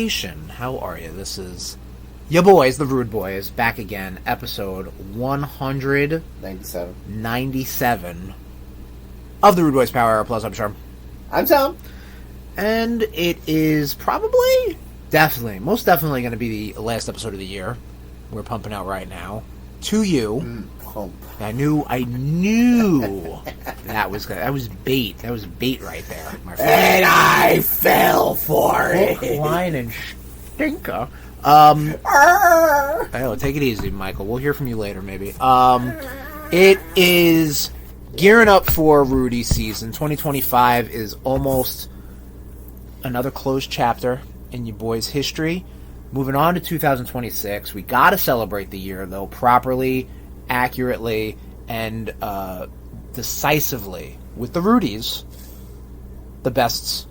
RudeNation. How are you? This is your boys, the RudeBoyz, back again. Episode 197 of the RudeBoyz Power Hour Plus. I'm Sharm. I'm Tom. And it is most definitely going to be the last episode of the year. We're pumping out right now. To you. Pump. I knew that was good. That was bait. That was bait right there, my friend. And I fell for it. Hook, line, and stinker. Oh, take it easy, Michael. We'll hear from you later, maybe. It is gearing up for Rudies season. 2025 is almost another closed chapter in your boys' history. Moving on to 2026. We got to celebrate the year, though, properly, accurately, and decisively with the Rudies, the bests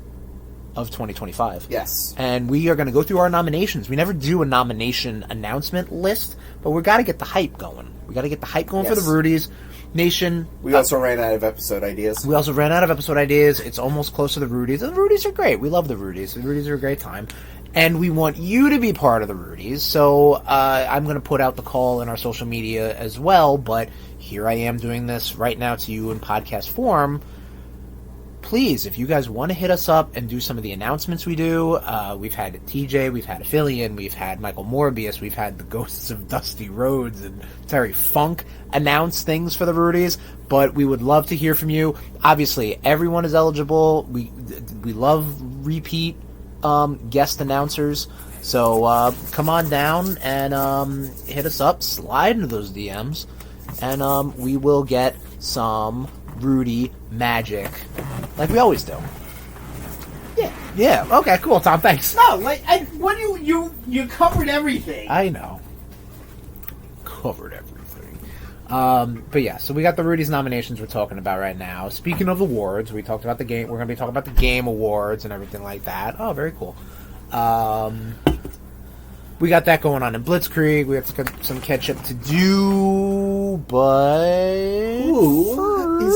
of 2025. Yes. And we are going to go through our nominations. We never do a nomination announcement list, but we got to get the hype going. We got to get the hype going for the Rudies Nation. We also ran out of episode ideas. It's almost close to the Rudies. And the Rudies are great. We love the Rudies. The Rudies are a great time. And we want you to be part of the Rudies. So I'm going to put out the call in our social media as well. But here I am doing this right now to you in podcast form. Please, if you guys want to hit us up and do some of the announcements we do, we've had TJ, we've had Aphelion, we've had Michael Morbius, we've had the Ghosts of Dusty Rhodes and Terry Funk announce things for the Rudies, but we would love to hear from you. Obviously, everyone is eligible. We love repeat guest announcers, so come on down and hit us up, slide into those DMs, and we will get some Rudy magic, like we always do. Yeah. Okay. Cool, Tom. Thanks. No, you covered everything. I know. Covered everything. But yeah. So we got the Rudies nominations we're talking about right now. Speaking of awards, we talked about the game. We're going to be talking about the game awards and everything like that. Oh, very cool. We got that going on in Blitzkrieg. We have some catch up to do, but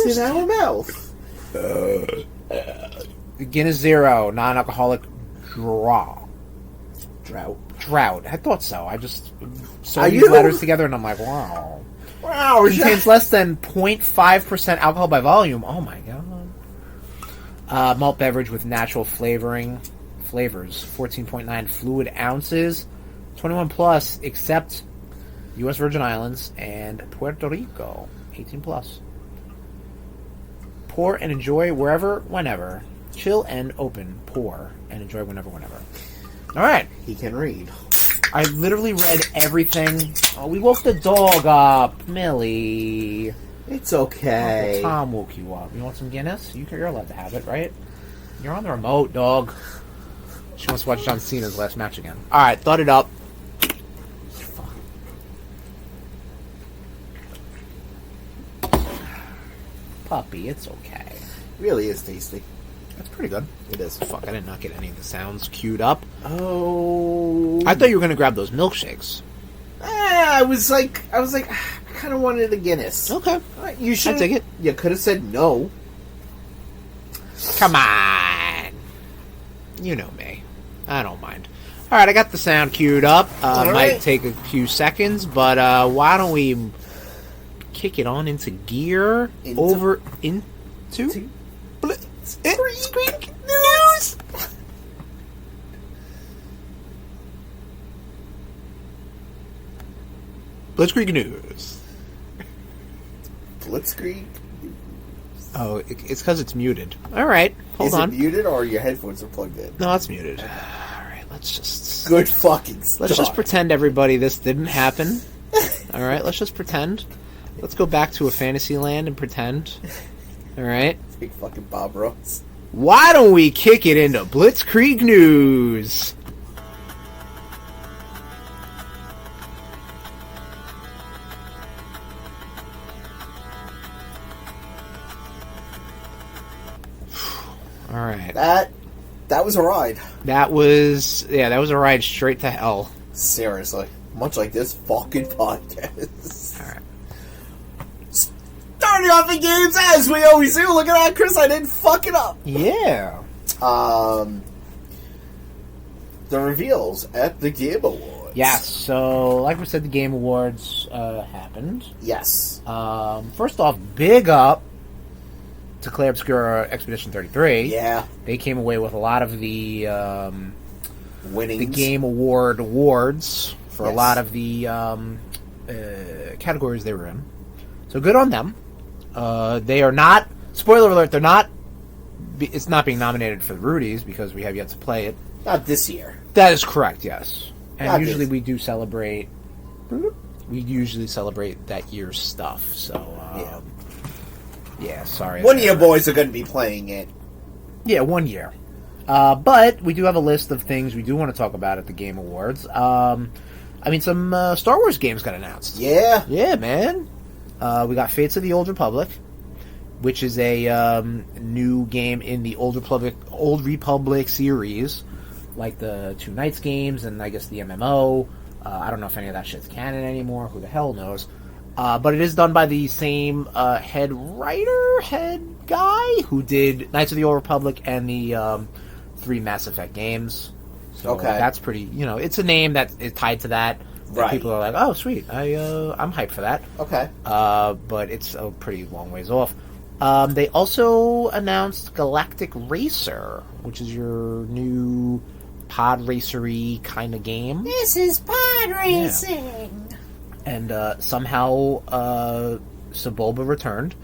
Is in our mouth. Guinness Zero, non-alcoholic drought. I thought so. I just saw these letters together and I'm like, wow. Contains less than 0.5% alcohol by volume. Oh my god. Malt beverage with natural flavors, 14.9 fluid ounces, 21 plus, except U.S. Virgin Islands and Puerto Rico, 18 plus. Pour and enjoy wherever, whenever. Chill and open. Pour and enjoy whenever, whenever. All right. He can read. I literally read everything. Oh, we woke the dog up, Millie. It's okay. Uncle Tom woke you up. You want some Guinness? You're allowed to have it, right? You're on the remote, dog. She wants to watch John Cena's last match again. All right, thought it up. Puppy, it's okay. Really is tasty. That's pretty good. It is. Fuck, I did not get any of the sounds queued up. Oh. I thought you were going to grab those milkshakes. I was like, I kind of wanted a Guinness. Okay. You should take it. You could have said no. Come on. You know me. I don't mind. All right, I got the sound queued up. Might take a few seconds, but why don't we kick it on into gear into Blitzkrieg News. Blitzkrieg News. Blitzkrieg. Oh, it's because it's muted. All right, hold on. Is it muted or your headphones are plugged in? No, it's muted. All right, let's just good fucking start. Let's just pretend, everybody, this didn't happen. All right, let's just pretend. Let's go back to a fantasy land and pretend. All right. Big fucking Bob Ross. Why don't we kick it into Blitzkrieg News? All right. That was a ride. That was a ride straight to hell. Seriously. Much like this fucking podcast. All right. Starting off the games as we always do. Look at that, Chris. I didn't fuck it up. Yeah. the reveals at the Game Awards. Yes, so like we said, the Game Awards happened. Yes. First off, big up to Claire Obscura Expedition 33. Yeah. They came away with a lot of the Winnings. the Game awards for a Yes. lot of the categories they were in. So good on them. They are not, spoiler alert, they're not, it's not being nominated for the Rudies because we have yet to play it. Not this year. That is correct, yes. And Not usually this. we do celebrate, that year's stuff. So, yeah, sorry. One of your boys are going to be playing it. Yeah, 1 year. But we do have a list of things we do want to talk about at the Game Awards. I mean, some Star Wars games got announced. Yeah. Yeah, man. We got Fates of the Old Republic, which is a new game in the Old Republic series, like the Two Knights games and I guess the MMO. I don't know if any of that shit's canon anymore. Who the hell knows? But it is done by the same head guy who did Knights of the Old Republic and the 3 Mass Effect games. So Okay. that's pretty, it's a name that is tied to that. Right. People are like, oh, sweet. I'm hyped for that. Okay. But it's a pretty long ways off. They also announced Galactic Racer, which is your new pod racery kind of game. This is pod racing. And somehow Sebulba returned,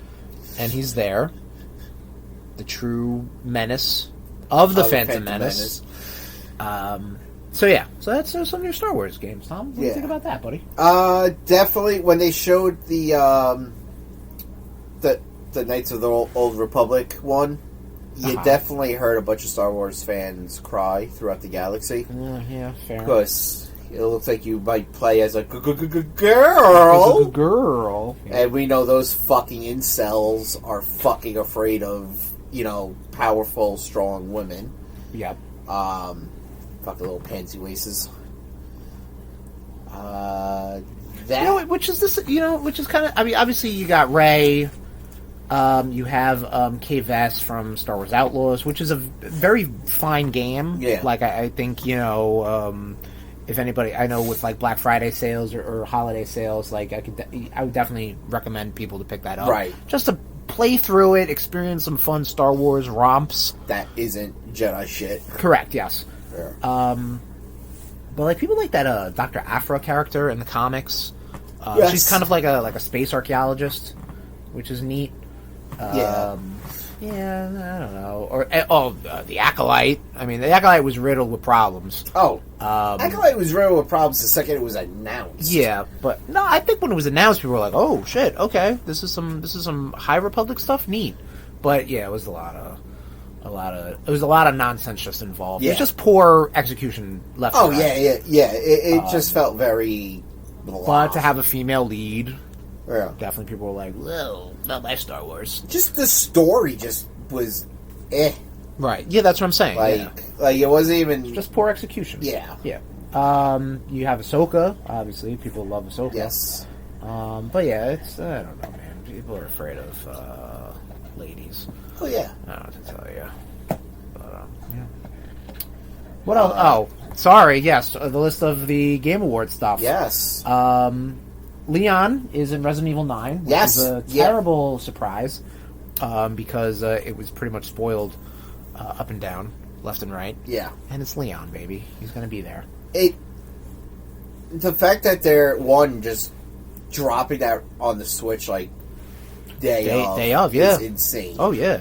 and he's there. The true menace of the Phantom Menace. So that's some new Star Wars games. Tom, what do you think about that, buddy? Definitely when they showed the Knights of the Old Republic one, you definitely heard a bunch of Star Wars fans cry throughout the galaxy. Yeah, fair. Because it looks like you might play as a girl. Girl. Yeah. And we know those fucking incels are fucking afraid of, powerful, strong women. Yep. Fucking little pansy waces. Which is kind of, I mean, obviously you got Rey, you have Kay Vess from Star Wars Outlaws, which is a very fine game. Yeah. Like, I think, if anybody, I know with like Black Friday sales or holiday sales, like I would definitely recommend people to pick that up. Right. Just to play through it, experience some fun Star Wars romps. That isn't Jedi shit. Correct, yes. Yeah. But like people like that Dr. Aphra character in the comics. Yes. She's kind of like a space archaeologist, which is neat. Yeah. Yeah, I don't know. Or the Acolyte. I mean, the Acolyte was riddled with problems. Oh, Acolyte was riddled with problems the second it was announced. Yeah, but no, I think when it was announced, people were like, "Oh shit, okay, this is some High Republic stuff, neat." But yeah, it was a lot of nonsense just involved. Yeah. It's just poor execution left. Oh and right. yeah. It just felt very. Blah. But to have a female lead, Yeah. definitely people were like, "Whoa, not my Star Wars." Just the story just was, Right? Yeah, that's what I'm saying. Like it wasn't even Just poor execution. Yeah. Yeah. You have Ahsoka. Obviously, people love Ahsoka. Yes. But yeah, it's I don't know, man. People are afraid of ladies. Oh yeah. I don't know what to tell you. But yeah. What else? Oh, sorry. Yes, the list of the Game Awards stuff. Yes. Leon is in Resident Evil 9. Which Yes. is a terrible surprise because it was pretty much spoiled up and down, left and right. Yeah. And it's Leon, baby. He's going to be there. The fact that they're just dropping that on the Switch like day of, yeah. is insane. Oh, yeah.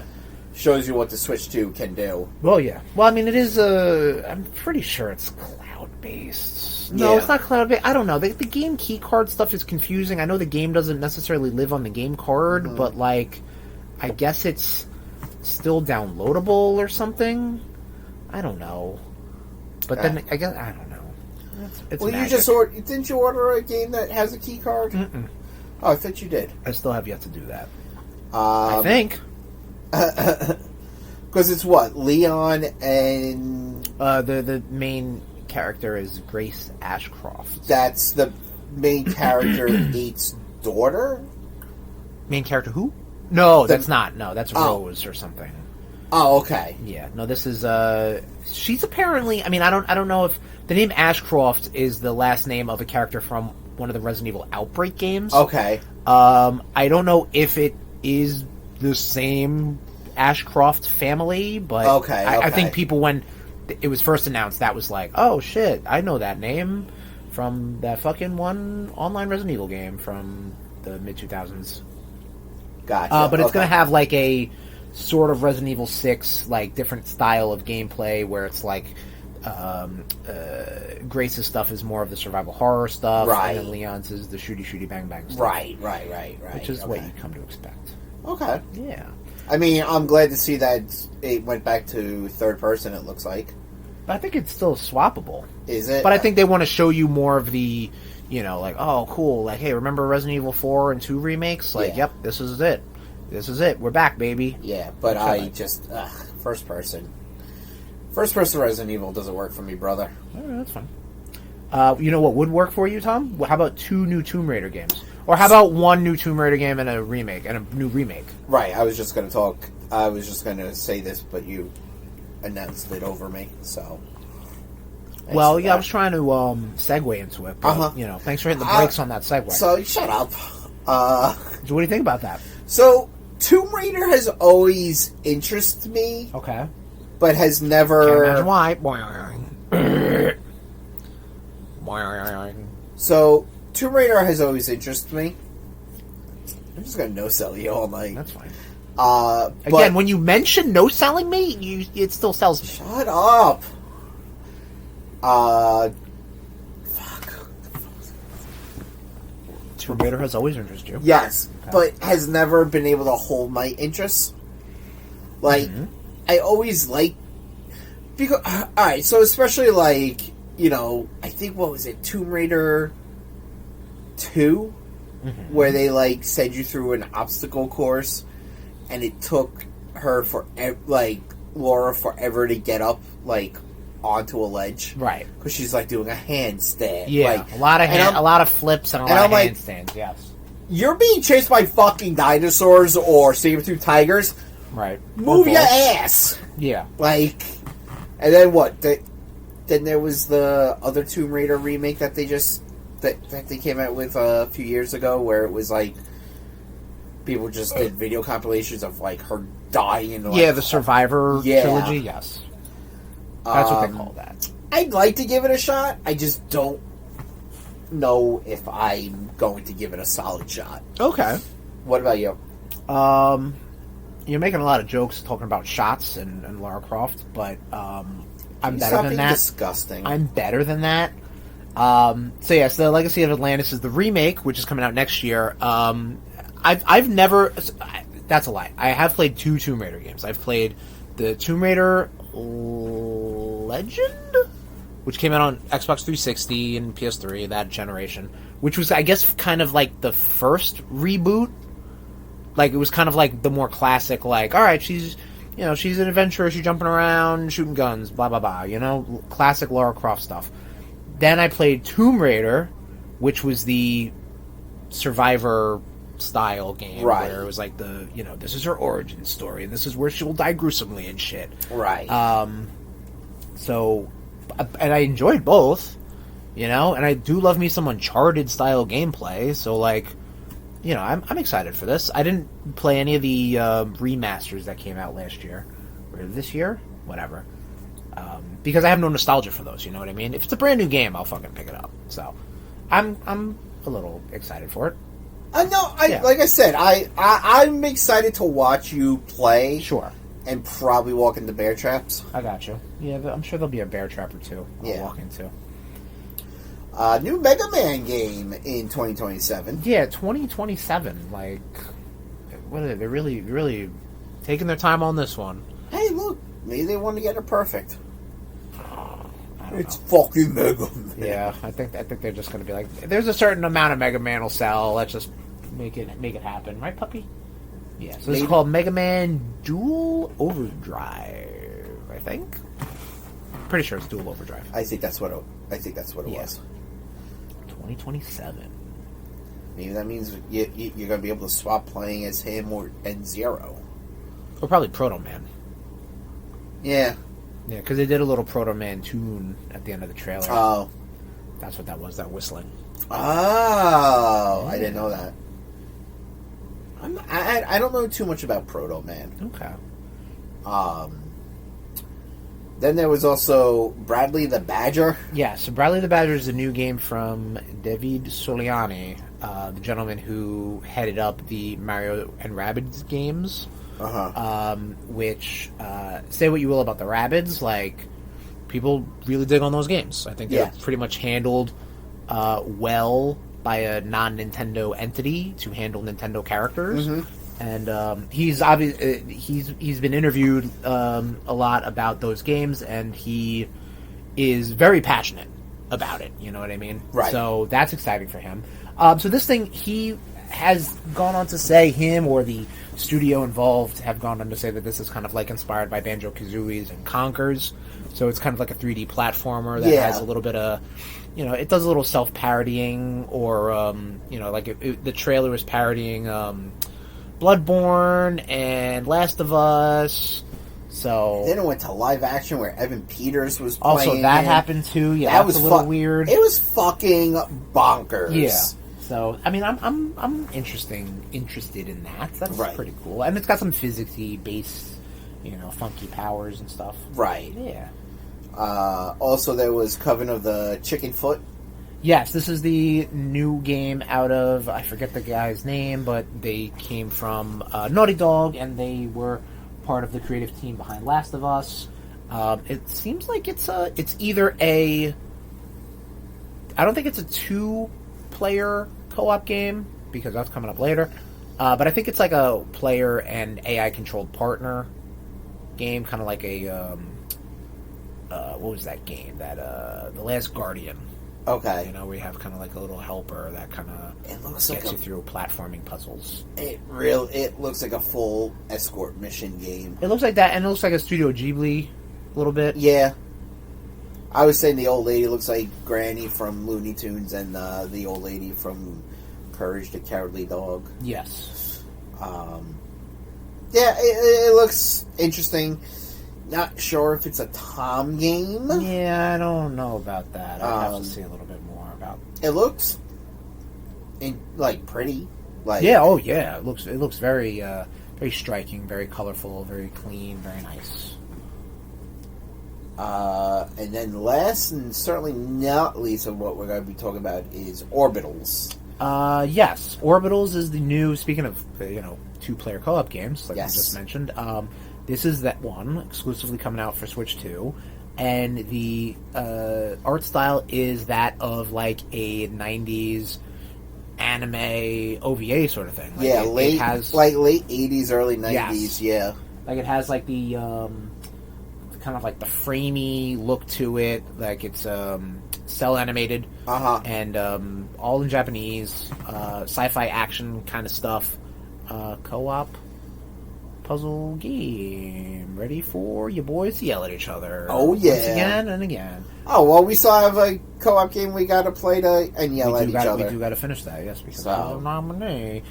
Shows you what the Switch 2 can do. Well, yeah. Well, I mean, it is, I'm pretty sure it's cloud-based. No, Yeah. it's not cloud-based. I don't know. The game key card stuff is confusing. I know the game doesn't necessarily live on the game card, but, like, I guess it's still downloadable or something. I don't know. But then, I guess, I don't know. It's Well, magic. you just didn't you order a game that has a key card? Mm-mm. Oh, I thought you did. I still have yet to do that. I think. Because it's what? Leon and... The main character is Grace Ashcroft. That's the main character, 8's daughter? Main character who? No, that's not. No, that's Rose or something. Oh, okay. Yeah, no, this is she's apparently, I mean, I don't know if the name Ashcroft is the last name of a character from one of the Resident Evil Outbreak games. Okay. I don't know if it is the same Ashcroft family, but Okay. I think people, when it was first announced, that was like, oh shit, I know that name from that fucking one online Resident Evil game from the mid-2000s. Gotcha. But it's going to have like a sort of Resident Evil 6, like different style of gameplay where it's like Grace's stuff is more of the survival horror stuff, Right. and then Leon's is the shooty bang bang stuff. Right. Which is what you come to expect. Okay. Yeah. I mean, I'm glad to see that it went back to third person, it looks like. But I think it's still swappable. Is it? But I think they want to show you more of the, like, oh, cool, like, hey, remember Resident Evil 4 and 2 remakes? Like, Yeah. yep, this is it. This is it. We're back, baby. Yeah, but Okay. I just... first person. First person Resident Evil doesn't work for me, brother. All right, that's fine. You know what would work for you, Tom? How about 2 new Tomb Raider games? Or how about 1 new Tomb Raider game and a remake, and a new remake? Right, I was just going to say this, but you announced it over me, so... Well, yeah, I was trying to segue into it, but, thanks for hitting the brakes on that segue. So, shut up. So what do you think about that? So, Tomb Raider has always interested me, Okay. but has Can't never... imagine why. So, Tomb Raider has always interested me. I'm just going to no-sell you all night. That's fine. But, Again, when you mention no-selling me, it still sells me. shut up. Fuck. Tomb Raider has always interested you. Yes, Okay. but has never been able to hold my interest. Like, I always like... Because, alright, so especially like, I think, what was it, Tomb Raider 2? Where they, like, send you through an obstacle course, and it took her Laura forever to get up, like, onto a ledge. Right. Because she's, like, doing a handstand. Yeah, Like, a lot of flips and a lot of like, handstands, yes. you're being chased by fucking dinosaurs or saber-tooth tigers. Right. Move Or your both. ass! Yeah. Like, and then what? Then there was the other Tomb Raider remake that they just... That they came out with a few years ago, where it was like people just did video compilations of like her dying. And, Yeah, the Survivor Yeah. trilogy, yes. That's what they call that. I'd like to give it a shot. I just don't know if I'm going to give it a solid shot. Okay. What about you? You're making a lot of jokes talking about shots and Lara Croft, but I'm better Stop than being that. disgusting. I'm better than that. So yes, the Legacy of Atlantis is the remake, which is coming out next year. I've never. That's a lie. I have played 2 Tomb Raider games. I've played the Tomb Raider Legend, which came out on Xbox 360 and PS3, that generation, which was, I guess, kind of like the first reboot. Like, it was kind of like the more classic, like, alright, she's an adventurer, she's jumping around, shooting guns, blah, blah, blah, classic Lara Croft stuff. Then I played Tomb Raider, which was the Survivor style game, Right. where it was like this is her origin story, and this is where she will die gruesomely and shit. Right. So, and I enjoyed both, and I do love me some Uncharted style gameplay, so like, I'm excited for this. I didn't play any of the remasters that came out last year, or this year, whatever. Because I have no nostalgia for those, you know what I mean? If it's a brand new game, I'll fucking pick it up. So, I'm a little excited for it. Like I said, I'm excited to watch you play. Sure. And probably walk into bear traps. I got you. Yeah, I'm sure there'll be a bear trap or two I'll walk into. New Mega Man game in 2027. Yeah, 2027. Like, what are they? They're really taking their time on this one. Hey, look, maybe they want to get it perfect. I don't It's know. fucking Mega Man. Yeah, I think they're just going to be like, there's a certain amount of Mega Man will sell. Let's just make it happen, right, puppy? Yeah. So this is called Mega Man Dual Overdrive, I think. Pretty sure it's Dual Overdrive. I think that's what it was. 2027. Maybe that means you're going to be able to swap playing as him and Zero. Or probably Proto Man. Yeah. Yeah, because they did a little Proto Man tune at the end of the trailer. Oh. That's what that was, that whistling. Oh, I didn't know that. I don't know too much about Proto Man. Okay. Then there was also Bradley the Badger. Yeah, so Bradley the Badger is a new game from David Soliani, the gentleman who headed up the Mario and Rabbids games. Which, say what you will about the Rabbids, like, people really dig on those games. I think they're pretty much handled well by a non-Nintendo entity to handle Nintendo characters. And he's been interviewed a lot about those games, and he is very passionate about it. You know what I mean? Right. So that's exciting for him. So this thing, he has gone on to say, him or the studio involved have gone on to say that this is kind of like inspired by Banjo-Kazooie's and Conker's. So it's kind of like a 3D platformer that has a little bit of, you know, it does a little self-parodying, or, you know, like the trailer was parodying Bloodborne and Last of Us. So Then it went to live action where Evan Peters was playing. Also, that happened too. Yeah, that was a little weird. It was fucking bonkers. Yeah. So, I mean, I'm interested in that. That's pretty cool. And it's got some physics-y based, you know, funky powers and stuff. Right. Yeah. Also, there was Coven of the Chicken Foot. Yes, this is the new game out of, I forget the guy's name, but they came from Naughty Dog, and they were part of the creative team behind Last of Us. It seems like it's either a... I don't think it's a two-player co-op game, because that's coming up later. But I think it's like a player and AI-controlled partner game, kind of like a... what was that game? That The Last Guardian. Okay. You know, we have kind of like a little helper that kind of gets you through platforming puzzles. It looks like a full escort mission game. It looks like that, and it looks like a Studio Ghibli a little bit. Yeah. I was saying the old lady looks like Granny from Looney Tunes, and the old lady from Courage the Cowardly Dog. Yes. Yeah, it looks interesting. Not sure if it's a Tom game. Yeah, I don't know about that. I'll have to see a little bit more about. It looks, pretty. Like, yeah, oh yeah, it looks very very striking, very colorful, very clean, very nice. And then last and certainly not least of what we're going to be talking about is Orbitals. Yes, Orbitals is the new. Speaking of two-player co-op games, like we just mentioned. This is that one, exclusively coming out for Switch 2, and the art style is that of, like, a 90s anime OVA sort of thing. Like late 80s, early 90s, yeah. Like, it has, like, the, kind of, like, the framey look to it, like, it's, cell animated, and, all in Japanese, sci-fi action kind of stuff, co-op puzzle game. Ready for your boys to yell at each other. Oh, yeah. Once again and again. Oh, well, we still have a co-op game we got to play and yell at each other. We do got to finish that, yes, because I'm a nominee.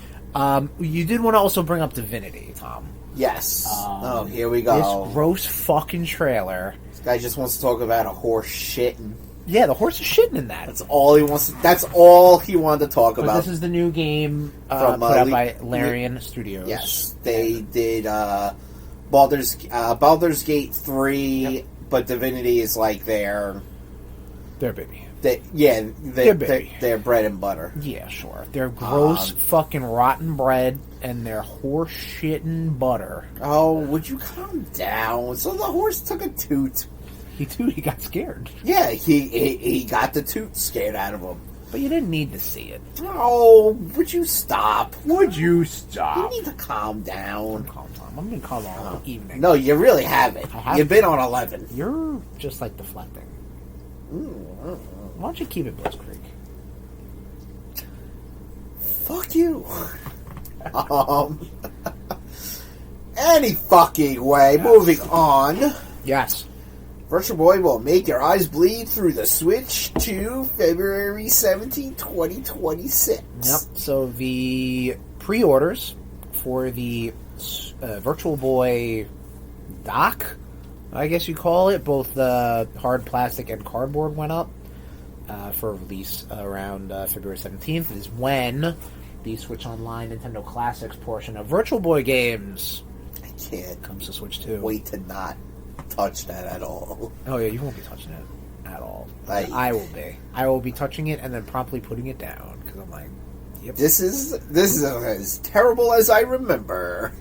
You did want to also bring up Divinity, Tom. Yes. Here we go. This gross fucking trailer. This guy just wants to talk about a horse shitting. Yeah, the horse is shitting in that. That's all he wants. That's all he wanted to talk about. This is the new game put out by Larian Studios. Yes, they did Baldur's Gate 3, but Divinity is like their baby. Their bread and butter. Yeah, sure. Their gross fucking rotten bread and their horse shitting butter. Oh, would you calm down? So the horse took a toot. He got scared. Yeah, he got the toot scared out of him. But you didn't need to see it. Oh, would you stop? Would you stop? You need to calm down. I've been calm all evening. No, you really haven't. You've been on 11. You're just like deflecting. Why don't you keep it Blitzkrieg? Fuck you. Any fucking way. Yes. Moving on. Yes. Virtual Boy will make your eyes bleed through the Switch 2 February 17, 2026. Yep. So the pre-orders for the Virtual Boy dock I guess you call it. Both the hard plastic and cardboard went up for release around February 17th, is when the Switch Online Nintendo Classics portion of Virtual Boy games comes to Switch 2. Wait to not touch that at all. Oh yeah, you won't be touching it at all. I will be. I will be touching it and then promptly putting it down because I'm like, yep. This is as terrible as I remember.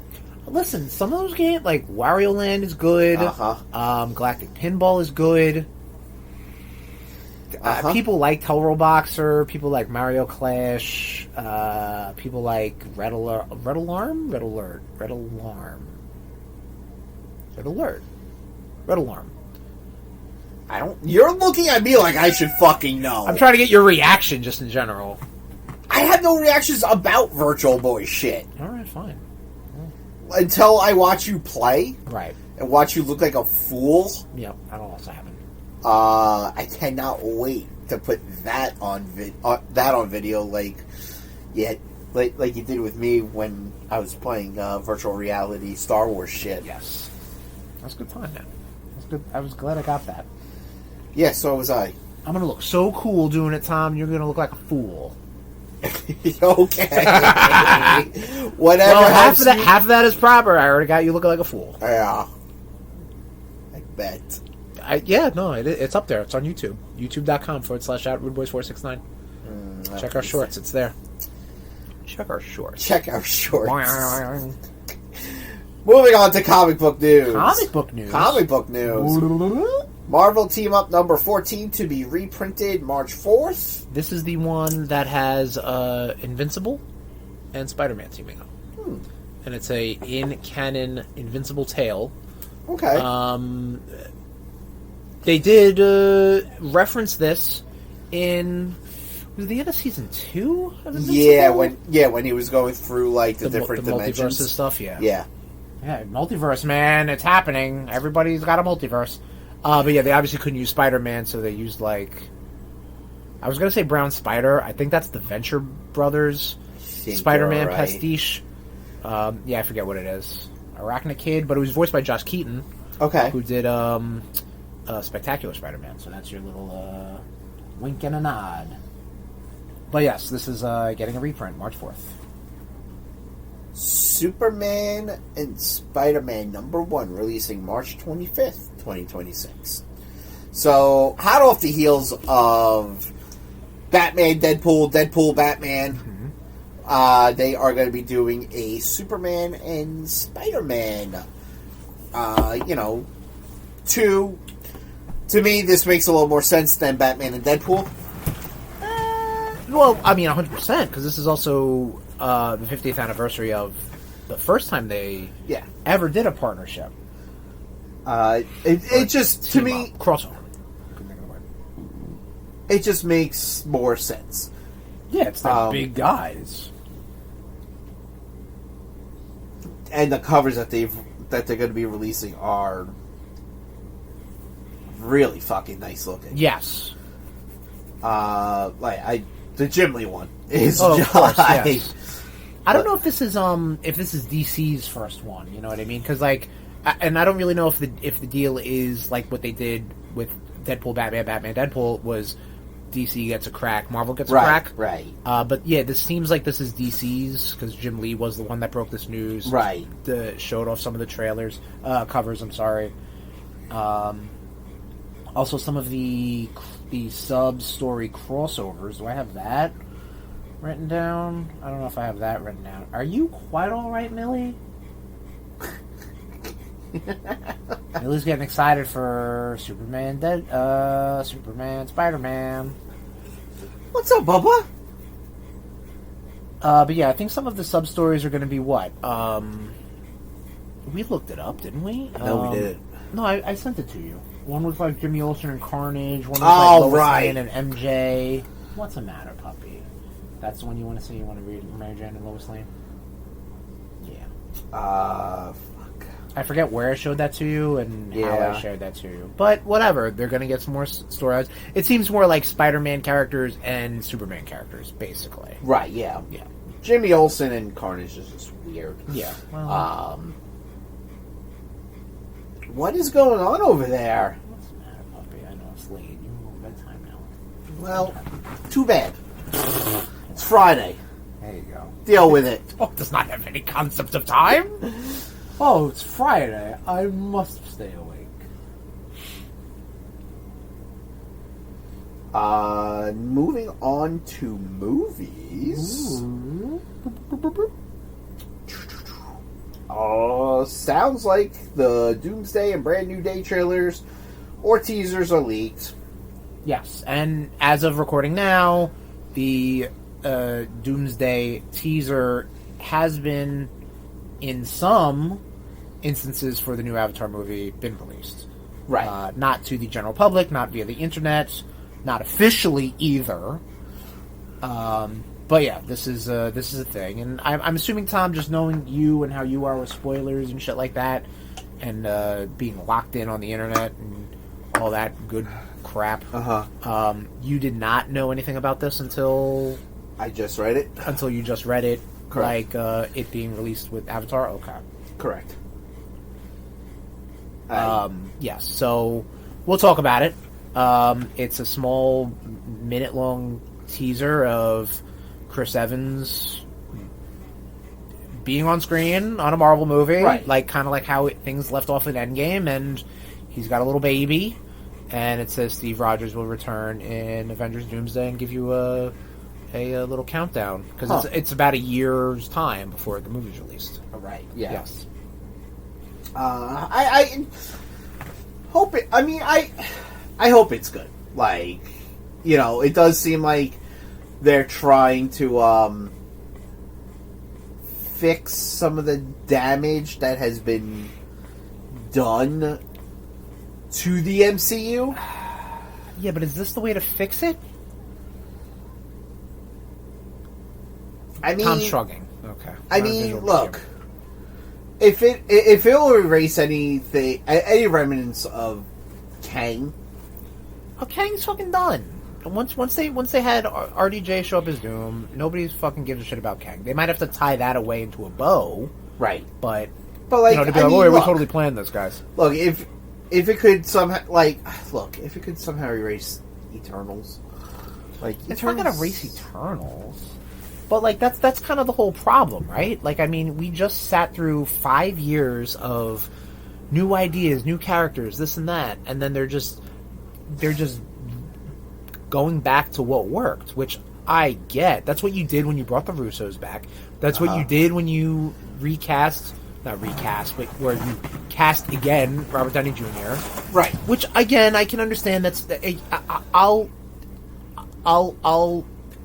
Listen, some of those games like Wario Land is good. Galactic Pinball is good. People like Tellroll Boxer. People like Mario Clash. People like Red Alert. You're looking at me like I should fucking know. I'm trying to get your reaction just in general. I have no reactions about Virtual Boy shit. Alright, fine. Until I watch you play. Right. And watch you look like a fool. Yep, that'll also happen. I cannot wait to put that on video like you did with me when I was playing virtual reality Star Wars shit. Yes. That's a good time, man. That's good. I was glad I got that. Yeah, so was I. I'm gonna look so cool doing it, Tom. You're gonna look like a fool. Okay. Whatever. Well, half of that is proper. I already got you looking like a fool. Yeah. I bet. It's up there. It's on YouTube. YouTube.com/RudeBoyz469. Check our shorts. It's there. Check our shorts. Moving on to comic book news. Comic book news. Marvel Team Up number 14 to be reprinted March 4th. This is the one that has Invincible and Spider-Man teaming up. And it's a in-canon Invincible tale. Okay. They did reference this in... Was it the end of season 2 of Invincible? when he was going through like the different dimensions. Multiverse stuff, yeah. Yeah, multiverse, man, it's happening. Everybody's got a multiverse. But yeah, they obviously couldn't use Spider-Man, so they used like... I was going to say Brown Spider. I think that's the Venture Brothers Spider-Man pastiche. I forget what it is. Arachne Kid, but it was voiced by Josh Keaton. Okay. Who did Spectacular Spider-Man, so that's your little wink and a nod. But yes, this is getting a reprint March 4th. Superman and Spider-Man #1 releasing March 25th, 2026. So, hot off the heels of Batman, Deadpool, Batman, they are going to be doing a Superman and Spider-Man. To me, this makes a little more sense than Batman and Deadpool. Well, I mean, 100%, because this is also the 50th anniversary of the first time they ever did a partnership. It just, to me... Crossover. It just makes more sense. Yeah, it's the big guys. And the covers that they're going to be releasing are really fucking nice looking. Yes. The Jim Lee one is of course, yes. I don't know if this is DC's first one. You know what I mean? Because and I don't really know if the deal is like what they did with Deadpool, Batman, Deadpool was DC gets a crack, Marvel gets a crack. Right. But yeah, this seems like this is DC's because Jim Lee was the one that broke this news. Right. Showed off some of the trailers, covers. I'm sorry. Also, some of the sub-story crossovers. Do I have that written down? I don't know if I have that written down. Are you quite alright, Millie? Millie's getting excited for Superman, Spider-Man. What's up, Bubba? But yeah, I think some of the sub-stories are going to be what? We looked it up, didn't we? No, we didn't. No, I sent it to you. One was like Jimmy Olsen and Carnage. One was Lois Lane and MJ. What's the matter, puppy? That's the one you want to see? You want to read Mary Jane and Lois Lane? Yeah. Fuck. I forget where I showed that to you and how I shared that to you. But whatever. They're going to get some more storylines. It seems more like Spider-Man characters and Superman characters, basically. Right, yeah. Yeah. Jimmy Olsen and Carnage is just weird. Yeah. Well, What is going on over there? What's the matter, puppy? I know it's late. You're on bedtime now. Well, too bad. It's Friday. There you go. Deal with it. Oh, does not have any concept of time. Oh, it's Friday. I must stay awake. Moving on to movies. Sounds like the Doomsday and Brand New Day trailers or teasers are leaked. Yes, and as of recording now, the Doomsday teaser has been, in some instances for the new Avatar movie, been released. Right. Not to the general public, not via the internet, not officially either. But yeah, this is a thing, and I'm assuming, Tom, just knowing you and how you are with spoilers and shit like that, and being locked in on the internet and all that good crap. You did not know anything about this until I just read it. Until you just read it, Correct. like it being released with Avatar. Okay, Correct. yes. So we'll talk about it. It's a small minute-long teaser of Chris Evans being on screen on a Marvel movie, right? Like kind of like how things left off in Endgame, and he's got a little baby, and it says Steve Rogers will return in Avengers Doomsday and give you a little countdown because it's about a year's time before the movie's released. Right. Yeah. Yes. I hope it. I mean, I hope it's good. Like, you know, it does seem like they're trying to fix some of the damage that has been done to the MCU. Yeah, but is this the way to fix it? I mean, Tom's shrugging. Okay. I mean, look. If it will erase anything, any remnants of Kang. Oh, Kang's fucking done. Once they had RDJ show up as Doom, nobody fucking gives a shit about Kang. They might have to tie that away into a bow, right? But like, to be like, oh, we totally planned this, guys. Look, if it could somehow, if it could somehow erase Eternals, it's not gonna erase Eternals. But like that's kind of the whole problem, right? Like, I mean, we just sat through 5 years of new ideas, new characters, this and that, and then they're just going back to what worked, which I get. That's what you did when you brought the Russos back. That's what you did when you not recast, but where you cast again Robert Downey Jr. Right. Which again, I can understand. I'll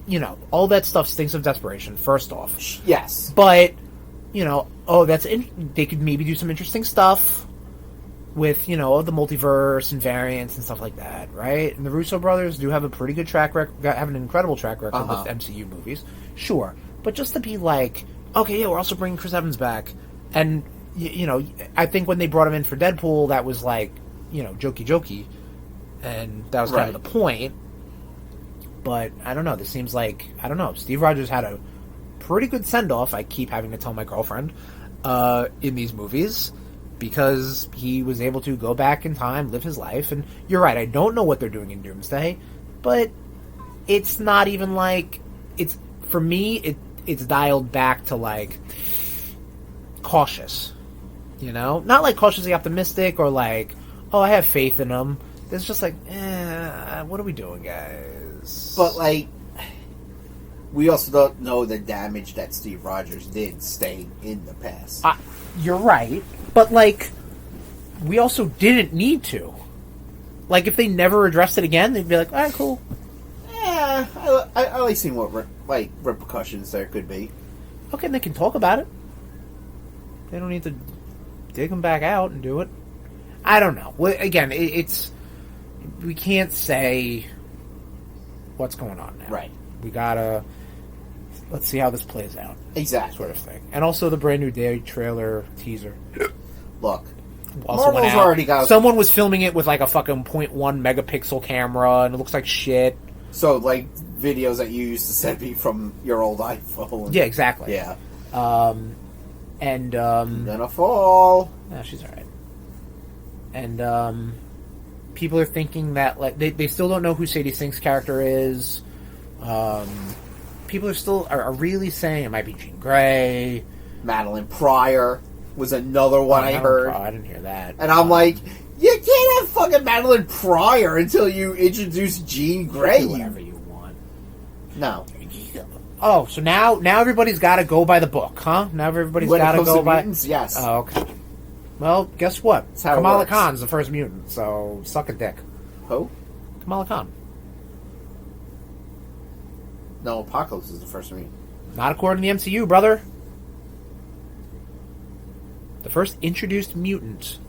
you know, all that stuff stinks of desperation. First off, yes, but you know, they could maybe do some interesting stuff with, you know, the multiverse and variants and stuff like that, right? And the Russo brothers do have a pretty good track record, have an incredible track record with MCU movies, sure. But just to be like, okay, yeah, we're also bringing Chris Evans back, and you know, I think when they brought him in for Deadpool, that was like, you know, jokey, and that was kind of the point. But I don't know. This seems like, I don't know. Steve Rogers had a pretty good send off. I keep having to tell my girlfriend in these movies, because he was able to go back in time, live his life. And you're right, I don't know what they're doing in Doomsday, but it's not even like, it's, for me, it's dialed back to like cautious, you know, not like cautiously optimistic or like, oh, I have faith in them. It's just like, what are we doing, guys? But like, we also don't know the damage that Steve Rogers did staying in the past. You're right, but like, we also didn't need to. Like, if they never addressed it again, they'd be like, all right, cool. Yeah, I like seeing what repercussions there could be. Okay, and they can talk about it. They don't need to dig them back out and do it. I don't know. Well, again, it's, we can't say what's going on now. Right. We gotta, let's see how this plays out. Exactly. Sort of thing. And also the Brand New Day trailer teaser. Look, also Marvel's already got... Someone was filming it with like a fucking 0.1 megapixel camera, and it looks like shit. So, like, videos that you used to send me from your old iPhone. Yeah, exactly. Yeah. And, Gonna fall. no, she's alright. And people are thinking that like they still don't know who Sadie Sink's character is. People are still are really saying it might be Jean Grey. Madeline Pryor was another one I heard. I didn't hear that. And I'm like, you can't have fucking Madeline Pryor until you introduce Jean Grey. Do whatever you want. No. Oh, so now everybody's got to go by the book, huh? Now everybody's got to go by... mutants, yes. Oh, okay. Well, guess what? That's how it Kamala works. Khan's the first mutant, so suck a dick. Who? Kamala Khan. No, Apocalypse is the first mutant. Not according to the MCU, brother. The first introduced mutant.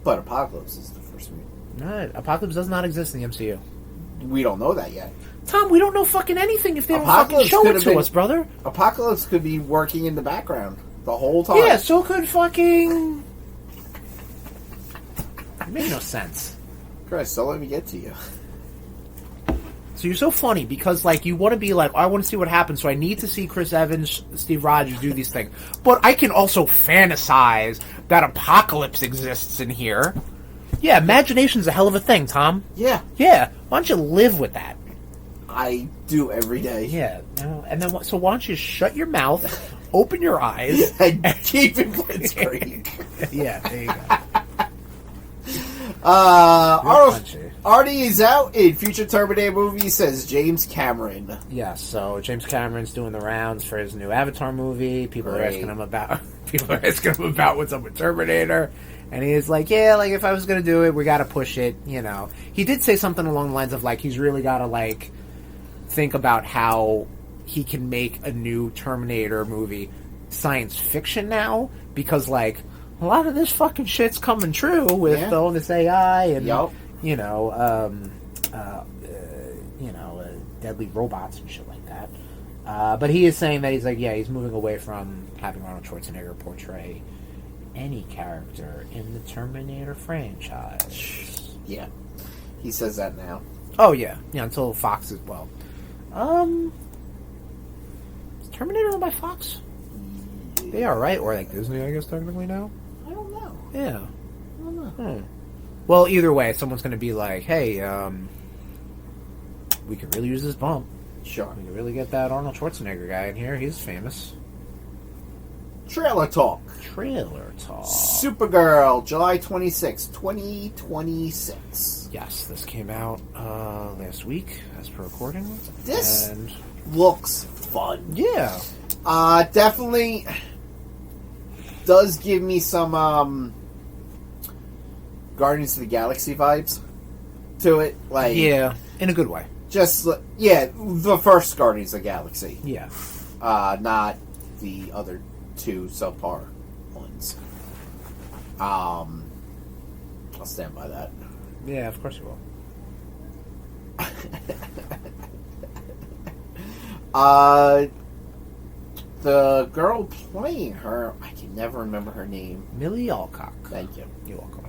But Apocalypse is the first mutant. No, Apocalypse does not exist in the MCU. We don't know that yet. Tom, we don't know fucking anything if they don't Apocalypse fucking show could it have to been- us, brother. Apocalypse could be working in the background the whole time. Yeah, so could fucking... It made no sense. Chris, don't let me get to you. So you're so funny because, like, you want to be like, I want to see what happens, so I need to see Chris Evans, Steve Rogers do these things. But I can also fantasize that Apocalypse exists in here. Yeah, imagination's a hell of a thing, Tom. Yeah, Yeah, why don't you live with that? I do every day. Yeah, and then so why don't you shut your mouth, open your eyes, And keep it split screen. yeah, there you go. Artie is out in future Terminator movie, says James Cameron. Yeah, so James Cameron's doing the rounds for his new Avatar movie. People are Great. asking him about what's up with Terminator, and he's like, yeah, like if I was gonna do it, we gotta push it. You know, he did say something along the lines of like he's really gotta like think about how he can make a new Terminator movie science fiction now because like a lot of this fucking shit's coming true with all this AI and you know, deadly robots and shit like that. But he is saying that he's like, he's moving away from having Arnold Schwarzenegger portray any character in the Terminator franchise. Yeah, he says that now. Oh yeah, until Fox as well. Is Terminator owned by Fox? They are, right? Or like Disney, I guess technically now. I don't know. Yeah. I don't know. Well, either way, someone's going to be like, hey, we could really use this bump. Sure. We could really get that Arnold Schwarzenegger guy in here. He's famous. Trailer talk. Trailer talk. Supergirl, July 26, 2026. Yes, this came out last week as per recording. This and looks fun. yeah. Definitely does give me some Guardians of the Galaxy vibes to it. Like, Yeah, in a good way. just the first Guardians of the Galaxy, Yeah. not the other two subpar ones. I'll stand by that. Yeah, of course you will. The girl playing her, I can never remember her name. Millie Alcock. Thank you. You're welcome.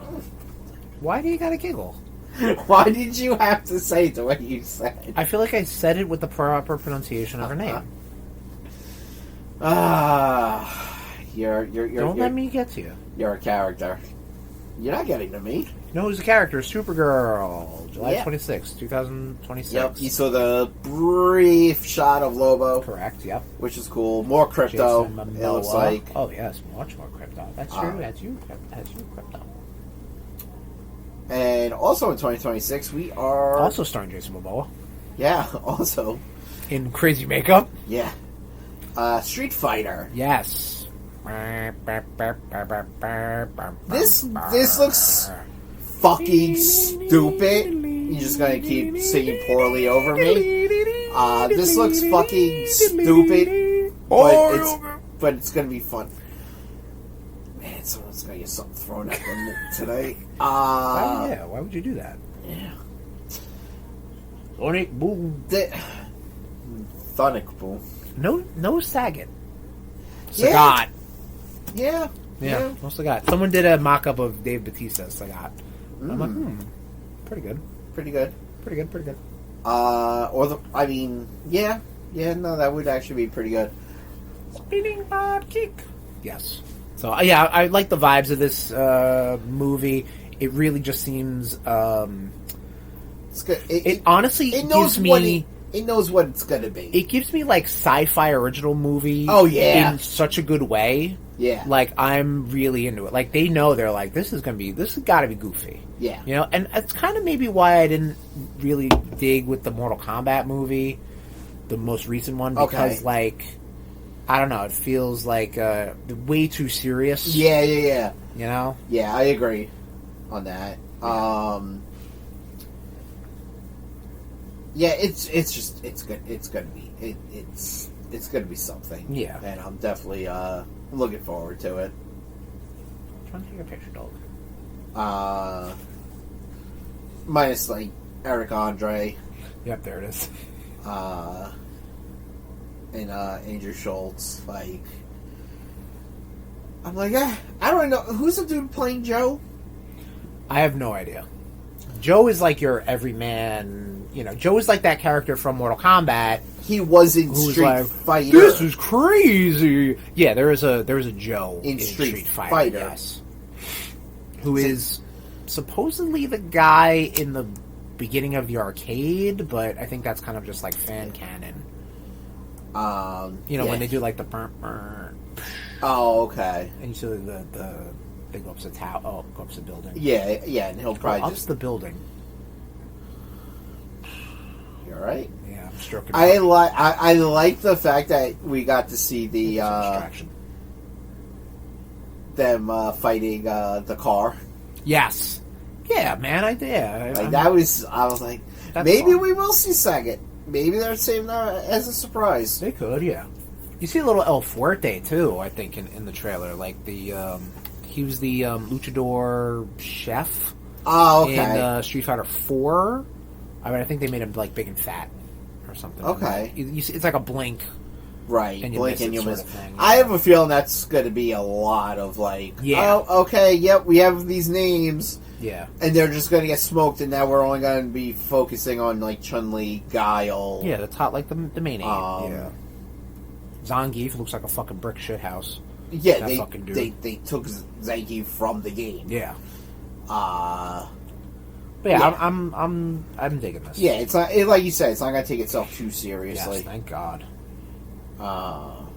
Why do you gotta giggle? Why did you have to say it the way you said? I feel like I said it with the proper pronunciation of her name. You're Don't let me get to you. You're a character. You're not getting to me. You know who's the character? Supergirl. July Yeah. 26, 2026. Yep. You saw the brief shot of Lobo, Correct, yep. which is cool. More crypto. Jason It looks Momoa. like. Oh, yes, much more crypto. That's true. That's you, crypto. And also in 2026, we are Also starring Jason Momoa. Yeah. Also, In crazy makeup. yeah. Street Fighter. Yes. This looks fucking stupid. You're just gonna keep singing poorly over me. This looks fucking stupid, but it's gonna be fun. Man, someone's gonna get something thrown at them today. Yeah, why would you do that? Yeah. Sonic Boom. Thonic Boom. No Saget. Yeah. Sagat. Yeah. Yeah, no Sagat. Someone did a mock-up of Dave Bautista's Sagat. I'm like, pretty good. Pretty good. Pretty good, pretty good. Yeah, no, that would actually be pretty good. Spinning bod kick. Yes. So yeah, I like the vibes of this movie. It really just seems. It's good. It honestly it knows gives me. It knows what it's gonna be. It gives me like sci-fi original movie. Oh yeah, in such a good way. Yeah, like I'm really into it. Like they know they're like this has got to be goofy. Yeah, you know, and it's kind of maybe why I didn't really dig with the Mortal Kombat movie, the most recent one, because like I don't know, it feels like way too serious. Yeah. You know. Yeah, I agree on that. Yeah, it's good. It's gonna be something. Yeah, and I'm definitely looking forward to it. I'm trying to take a picture, dog. Minus like Eric Andre. Yep, there it is. And Andrew Schultz. Like, I'm like, I don't know who's the dude playing Joe. I have no idea. Joe is like your everyman. You know, Joe is like that character from Mortal Kombat. He was in Street Fighter. This is crazy. Yeah, there is a Joe in Street Fighter. Yes, who is supposedly the guy in the beginning of the arcade, but I think that's kind of just like fan canon. You know, when they do like the burn. Oh, okay. And you see the they go up to the tower. Oh, go up to the building. Yeah, and he'll probably just the building. You're right. Yeah, I'm stroking. I like the fact that we got to see the them fighting the car. Yes. Yeah, man. I was like, maybe we will see Sagat. Maybe they're saving that as a surprise. They could, yeah. You see a little El Fuerte too, I think, in the trailer. Like the he was the luchador chef. Oh, okay. In Street Fighter 4. I mean, I think they made him like big and fat or something. Okay. You see, it's like a blink. Right, and blink and you miss. Thing, yeah. I have a feeling that's going to be a lot of like, oh, okay, yep, we have these names. Yeah. And they're just going to get smoked, and now we're only going to be focusing on like Chun-Li, Guile. Yeah, the top, like the main eight. Yeah. Zangief looks like a fucking brick shit house. Yeah, they took Zangief from the game. Yeah. But yeah, I'm digging this. Yeah, it's not like you said. It's not gonna take itself too seriously. Yes, thank God. But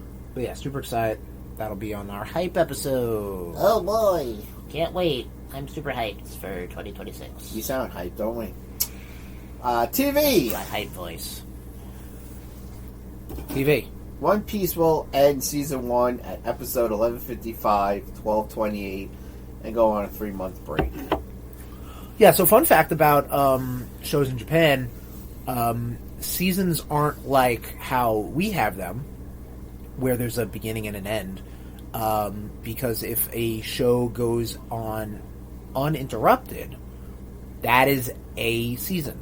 yeah, super excited. That'll be on our hype episode. Oh boy, can't wait! I'm super hyped for 2026. You sound hyped, don't we? TV. My hype voice. TV. One Piece will end season 1 at episode 1155, 1228, and go on a 3-month break. Yeah, so fun fact about shows in Japan, seasons aren't like how we have them, where there's a beginning and an end. Because if a show goes on uninterrupted, that is a season.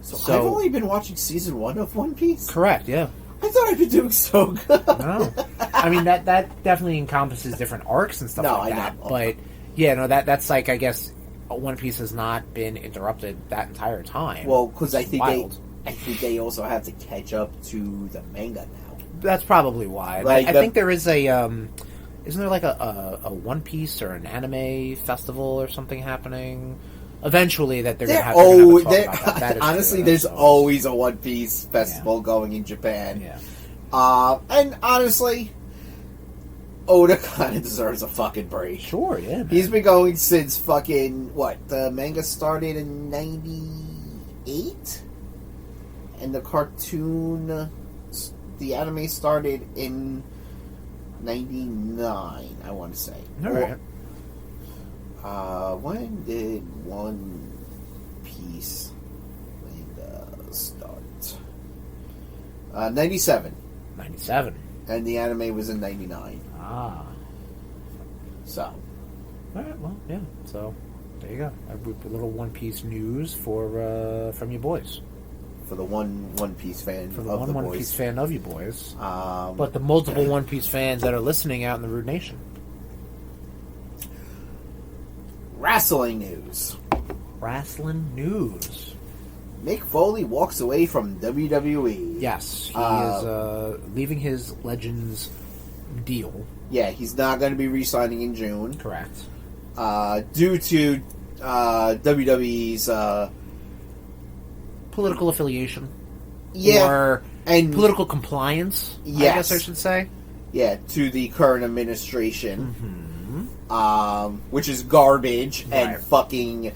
So I've only been watching season 1 of One Piece? Correct, yeah. I thought I'd been doing so good. No. I mean, that definitely encompasses different arcs and stuff like that. Know. But, yeah, no, that's like, I guess, One Piece has not been interrupted that entire time. Well, because I think they also have to catch up to the manga now. That's probably why. Like I think there is a, isn't there like a One Piece or an anime festival or something happening? Eventually, that they're going to have to talk about that. Honestly, there's always a One Piece festival going in Japan. Yeah. And honestly, Oda kind of deserves a fucking break. Sure, yeah. Man. He's been going since fucking, the manga started in 98? And the cartoon, the anime started in 99, I want to say. All right. When did One Piece manga start? 97. 97. And the anime was in 99. Ah. So. Alright, well, yeah. So, there you go. A little One Piece news for from you boys. For the One Piece fan for the of the One boys. Piece fan of you boys. But the multiple One Piece fans that are listening out in the RudeNation. Wrestling news. Wrestling news. Mick Foley walks away from WWE. Yes, he is leaving his Legends deal. Yeah, he's not going to be re-signing in June. Correct. Due to WWE's Political affiliation. yeah, Or and political compliance, I Yes. guess I should say. yeah, to the current administration, Mm-hmm. which is garbage Right. and fucking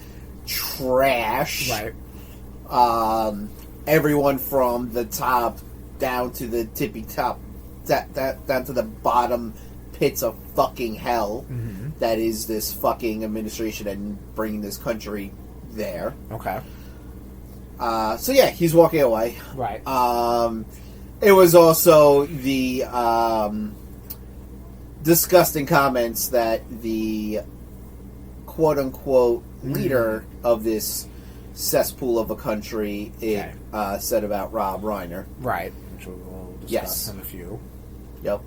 trash. Right. Everyone from the top down to the tippy top, down to the bottom pits of fucking hell. Mm-hmm. That is this fucking administration and bringing this country there. Okay. So yeah, he's walking away. Right. It was also the disgusting comments that the quote-unquote leader of this cesspool of a country said about Rob Reiner. Right. Which we'll discuss Yes. in a few. Yep.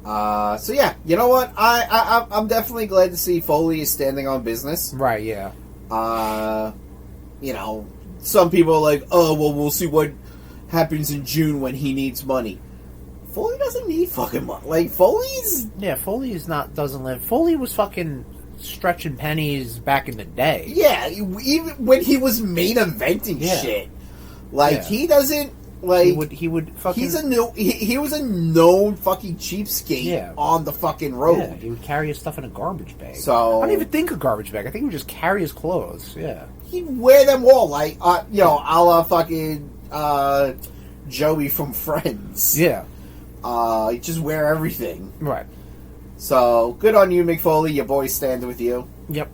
So yeah, you know what? I'm definitely glad to see Foley is standing on business. Right, yeah. You know, some people are like, oh, well, we'll see what happens in June when he needs money. Foley doesn't need fucking money. Like, Foley's... Yeah, Foley doesn't live. Foley was fucking stretching pennies back in the day. Yeah, even when he was main eventing Yeah. shit. Like, Yeah. he doesn't... Like, He would fucking... he was a known fucking cheapskate Yeah. on the fucking road. Yeah, he would carry his stuff in a garbage bag. So- I don't even think a garbage bag. I think he would just carry his clothes. Yeah. He'd wear them all, like, you know, a la fucking Joey from Friends. Yeah. He'd just wear everything. Right. So, good on you, McFoley. Your boys stand with you. Yep.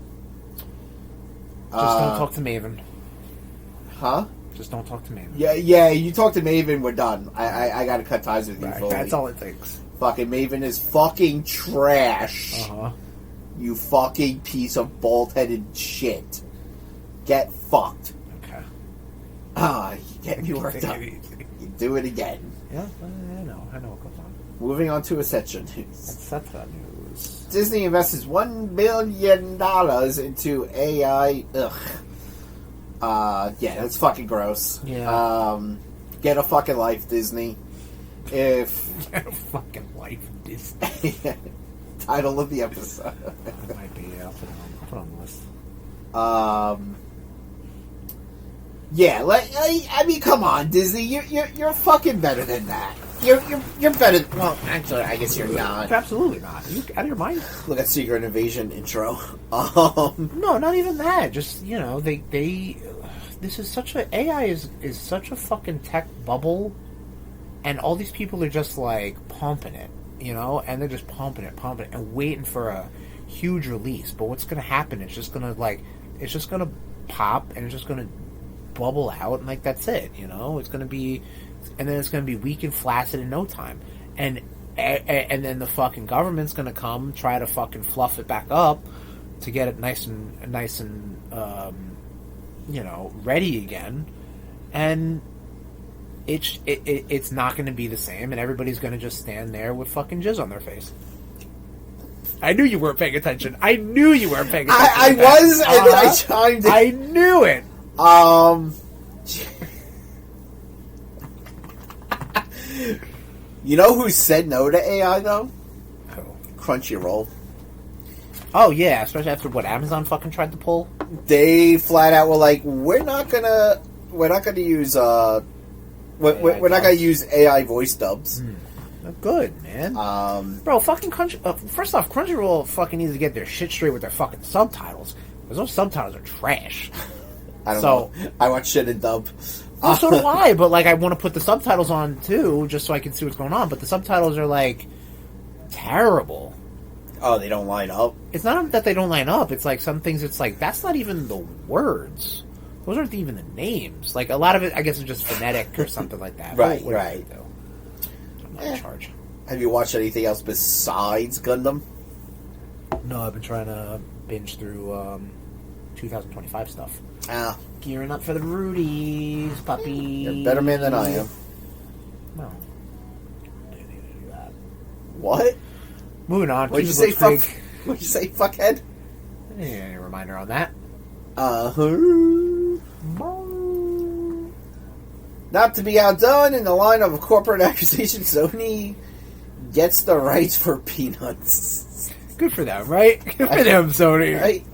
Just don't talk to Maven. Huh? Just don't talk to Maven. Yeah, you talk to Maven, we're done. I gotta cut ties with you, Right. Foley. That's all it takes. Fucking Maven is fucking trash. Uh-huh. You fucking piece of bald-headed shit. Get fucked. Okay. You get me worked up. You do it again. Yeah, I know what goes on. Moving on to Essential News. That's that news. Disney invests $1 billion into AI. Ugh. Yeah, that's fucking gross. Yeah. Get a fucking life, Disney. If Fucking life Disney. title of the episode. That might be. I'll put it on the list. Yeah, like I mean, come on, Disney, you're fucking better than that. You're better. Well, actually, I guess you're not. Absolutely not. Are you out of your mind? Look at Secret Invasion intro. No, not even that. Just, you know, they this is such a AI is such a fucking tech bubble, and all these people are just like pumping it, you know, and they're just pumping it, and waiting for a huge release. But what's going to happen? It's just going to pop, and it's just going to bubble out, and like that's it, you know. It's going to be, and then it's going to be weak and flaccid in no time, and then the fucking government's going to come try to fucking fluff it back up to get it nice and you know, ready again, and it's not going to be the same, and everybody's going to just stand there with fucking jizz on their face. I knew you weren't paying attention. I was, and I chimed in. I knew it. You know who said no to AI though? Who? Crunchyroll. Oh yeah, especially after what Amazon fucking tried to pull. They flat out were like, we're not gonna use we're not gonna use AI voice dubs. Good, man. Bro, fucking first off, Crunchyroll fucking needs to get their shit straight with their fucking subtitles, because those subtitles are trash. I don't know. I watch shit in dub. Well, so do I, but like I want to put the subtitles on too, just so I can see what's going on. But the subtitles are like terrible. Oh, they don't line up. It's not that they don't line up. It's like some things. It's like that's not even the words. Those aren't even the names. Like a lot of it, I guess, is just phonetic or something like that. Right, What right. is it, though? I'm not in charge. Have you watched anything else besides Gundam? No, I've been trying to binge through 2025 stuff. Ah, Gearing up for the Rudies, puppy. you're a better man than I am. No. I didn't even do that. What? Moving on. What'd you Jesus say, looks fuck? big. What'd you say, fuckhead? I didn't get any reminder on that. Not to be outdone in the line of corporate accusations, Sony gets the rights for Peanuts. Good for them, right? Good for them, Sony. Right?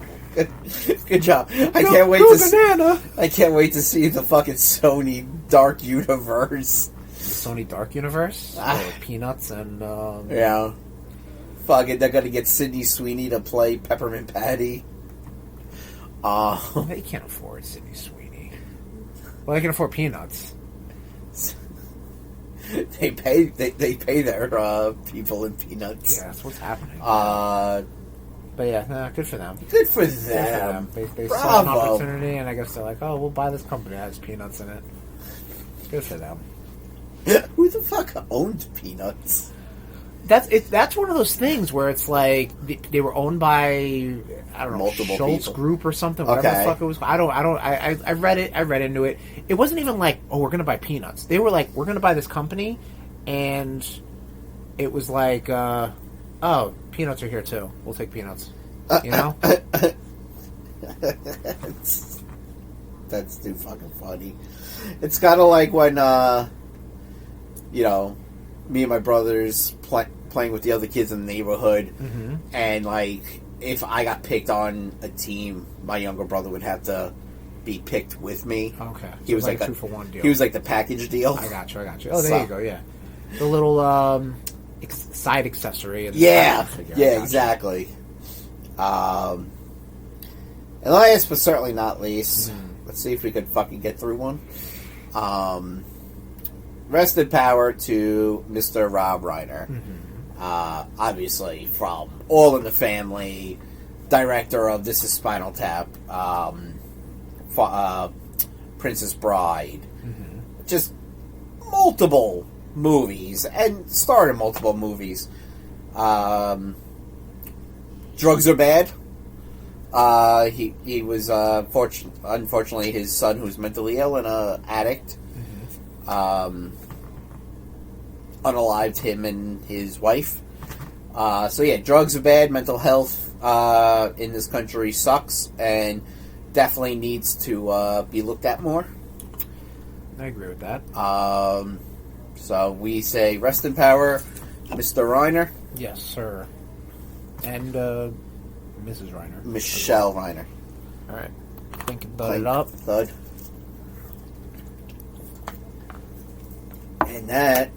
Good job. I can't wait to banana. I can't wait to see the fucking Sony Dark Universe. The Sony Dark Universe? Peanuts and... Yeah. Fuck it, they're gonna get Sydney Sweeney to play Peppermint Patty. They can't afford Sydney Sweeney. Well, they can afford Peanuts. They pay their people in Peanuts. Yeah, that's what's happening. But yeah, good for them. Good for Good for them. them. They saw an opportunity, and I guess they're like, oh, we'll buy this company that has Peanuts in it. Good for them. Who the fuck owned Peanuts? That's one of those things where it's like they were owned by, I don't know, Multiple Schultz people. Group or something. Whatever the fuck it was. I read it. I read into it. It wasn't even like, oh, we're gonna buy Peanuts. They were like, we're gonna buy this company, and it was like, oh, Peanuts are here too. We'll take Peanuts. You know. That's too fucking funny. It's kind of like when, me and my brothers playing with the other kids in the neighborhood, and like if I got picked on a team, my younger brother would have to be picked with me. Okay, he was like a 2-for-1 deal. He was like the package deal. I got you. Oh, there you go. Yeah, the little side accessory. Exactly. And last but certainly not least, let's see if we could fucking get through one. Rest in power to Mr. Rob Reiner. Obviously from All in the Family, director of This Is Spinal Tap, Princess Bride, just multiple movies, and starred in multiple movies. Drugs Are Bad. He was unfortunately his son, who's mentally ill and an addict, unalived him and his wife. So yeah, drugs are bad. Mental health in this country sucks and definitely needs to be looked at more. I agree with that. So we say rest in power, Mr. Reiner. Yes, sir. And Mrs. Reiner. Michelle Reiner. All right. Think about it up. Thud. And that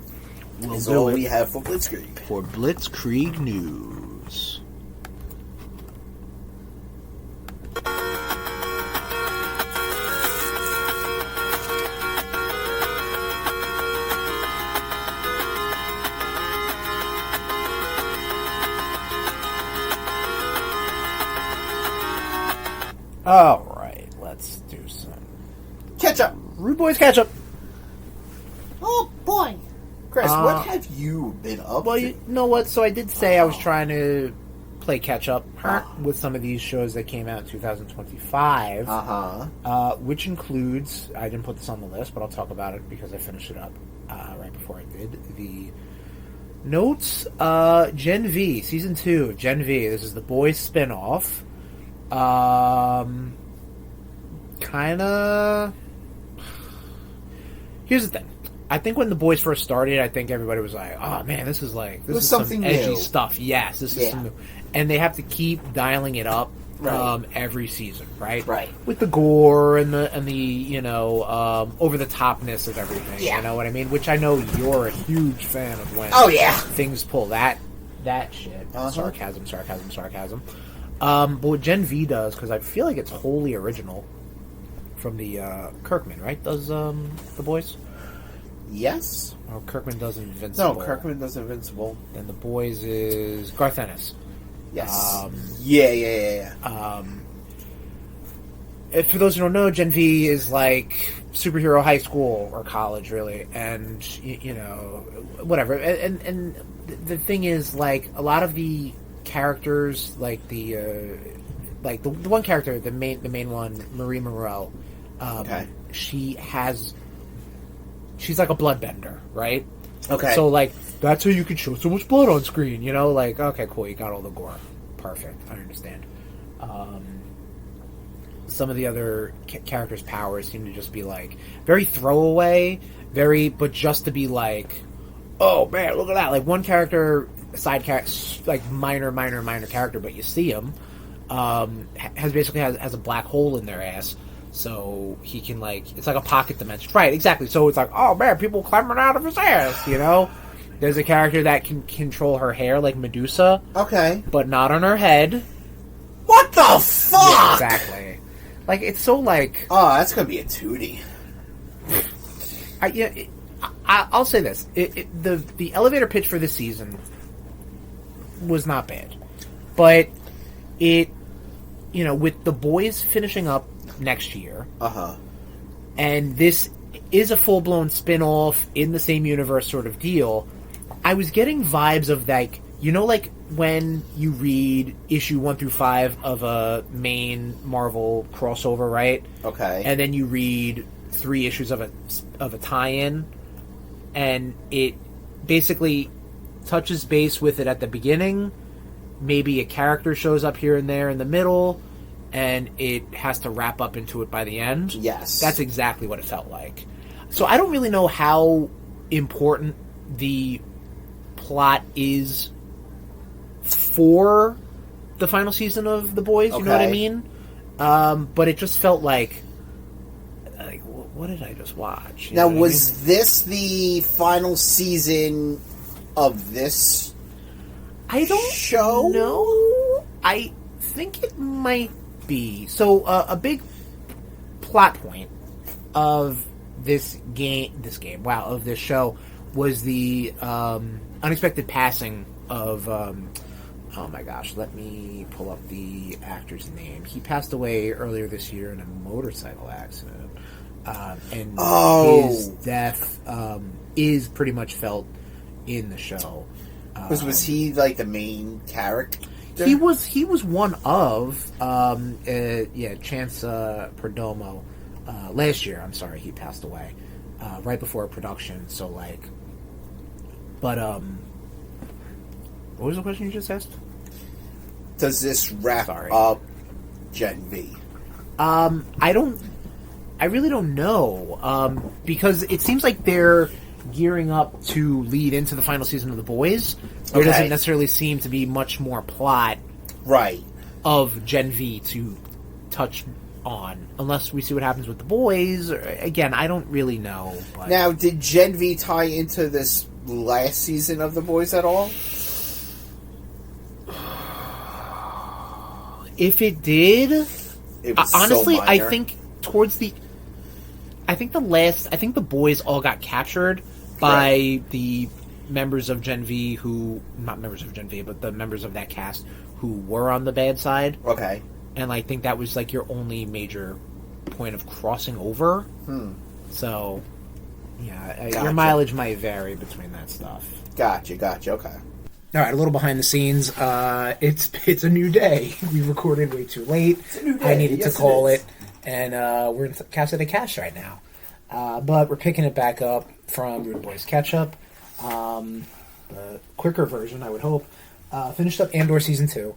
is all we have for Blitzkrieg. For Blitzkrieg News. All right, let's do some Catch up. RudeBoyz catch up. Oh boy! Chris, what have you been up Well, to? you know what? So I did say I was trying to play catch up with some of these shows that came out in 2025. Which includes, I didn't put this on the list, but I'll talk about it because I finished it up right before I did. The notes, Gen V, Season 2, Gen V. This is the Boyz spinoff. Here's the thing. I think when the Boyz first started, I think everybody was like, "Oh man, this is something some edgy new. stuff." Yes, this is some new, and they have to keep dialing it up every season, right? Right. With the gore and the over the topness of everything. Yeah. You know what I mean? Which I know you're a huge fan of when things pull that shit. Sarcasm. But what Gen V does, because I feel like it's wholly original from the Kirkman, right? Does the Boyz? Yes. Oh, Kirkman does Invincible. No, Kirkman does Invincible. And the Boyz is Garth Ennis. Yes. For those who don't know, Gen V is like superhero high school or college, really, and whatever. And the thing is, like, a lot of the characters, like the one character, the main one, Marie Monroe. She's like a bloodbender, right? Okay. So, like, that's how you can show so much blood on screen, Like, okay, cool, you got all the gore. Perfect, I understand. Some of the other characters' powers seem to just be, like, very throwaway, but just to be, like, oh man, look at that! Like one character, side character, like minor character, but you see him has a black hole in their ass, so he can like it's like a pocket dimension, right? Exactly. So it's like, oh man, people climbing out of his ass, you know. There's a character that can control her hair like Medusa, Okay. but not on her head. What the fuck? Yeah, exactly. Like it's so like. Oh, that's gonna be a tootie. I'll say this: the elevator pitch for this season was not bad, but it, with the Boyz finishing up next year, and this is a full blown spin off in the same universe sort of deal. I was getting vibes of like like when you read issue 1 through 5 of a main Marvel crossover, right? Okay, and then you read 3 issues of a tie-in, and it basically touches base with it at the beginning. Maybe a character shows up here and there in the middle, and it has to wrap up into it by the end. Yes. That's exactly what it felt like. So I don't really know how important the plot is for the final season of The Boyz, you know what I mean? But it just felt like what did I just watch? Now, was this the final season of this I don't show? know. I think it might be. So, a big plot point of this show was the unexpected passing of oh my gosh, let me pull up the actor's name. He passed away earlier this year in a motorcycle accident. And his death is pretty much felt in the show. Was he like the main character? He was one of Chance Perdomo. Last year, I'm sorry, he passed away right before production. So but what was the question you just asked? Does this wrap up Gen V? I really don't know, because it seems like they're gearing up to lead into the final season of The Boyz. There doesn't necessarily seem to be much more plot of Gen V to touch on, unless we see what happens with The Boyz. Again, I don't really know. But now, did Gen V tie into this last season of The Boyz at all? If it did, it was honestly, so minor. I think the Boyz all got captured by the members of Gen V not members of Gen V, but the members of that cast who were on the bad side. Okay. And I think that was like your only major point of crossing over. So, yeah, your mileage might vary between that stuff. Gotcha, okay. All right, a little behind the scenes. It's a new day. We recorded way too late. It's a new day. I needed to call it. And we're in Casa de Cash right now. But we're picking it back up from RudeBoyz Catch-Up. The quicker version, I would hope. Finished up Andor Season 2.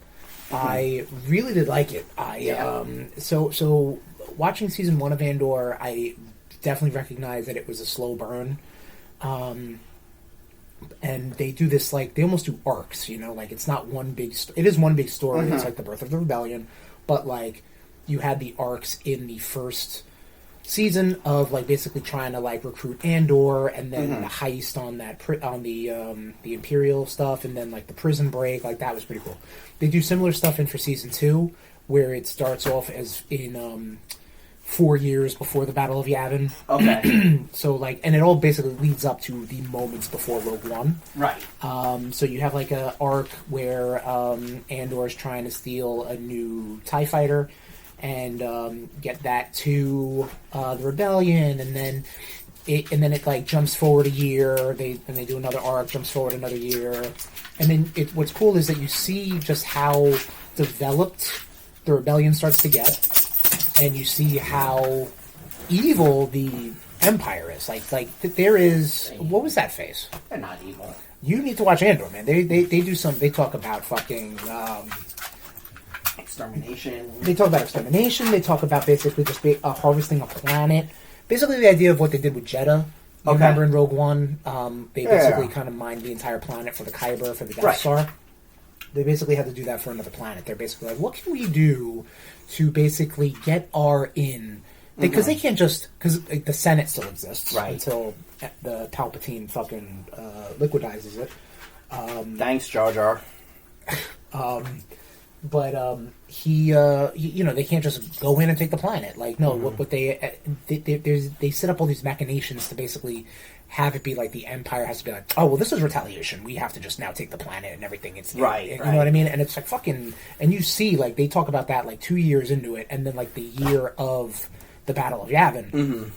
I really did like it. So watching Season 1 of Andor, I definitely recognized that it was a slow burn. And they do this, they almost do arcs, it's not one big... It is one big story. It's like the birth of the rebellion. But, you had the arcs in the first season of basically trying to recruit Andor, and then the heist on the Imperial stuff, and then the prison break. That was pretty cool. They do similar stuff in for season 2, where it starts off as in 4 years before the Battle of Yavin. Okay. So and it all basically leads up to the moments before Rogue One. Right. So you have a arc where Andor is trying to steal a new TIE fighter and get that to the rebellion, and then it jumps forward a year. They do another arc, jumps forward another year, and then what's cool is that you see just how developed the rebellion starts to get, and you see how evil the Empire is. There is, what was that face? They're not evil. You need to watch Andor, man. They do some. They talk about fucking. Extermination. They talk about extermination. They talk about basically just harvesting a planet. Basically, the idea of what they did with Jeddah You Okay. remember in Rogue One, they basically Yeah. kind of mined the entire planet for the Kyber, for the Death Right. Star. They basically had to do that for another planet. They're basically like, what can we do to basically get our in? Because they can't just... Because the Senate still exists Right. until the Palpatine fucking liquidizes it. Thanks, Jar Jar. But he, you know, they can't just go in and take the planet. Like, no, what they set up all these machinations to basically have it be like the Empire has to be like, oh, well, this is retaliation. We have to just now take the planet and everything. It's Right, you right. know what I mean? And it's like fucking, and you see, like, they talk about that like 2 years into it, and then like the year of the Battle of Yavin.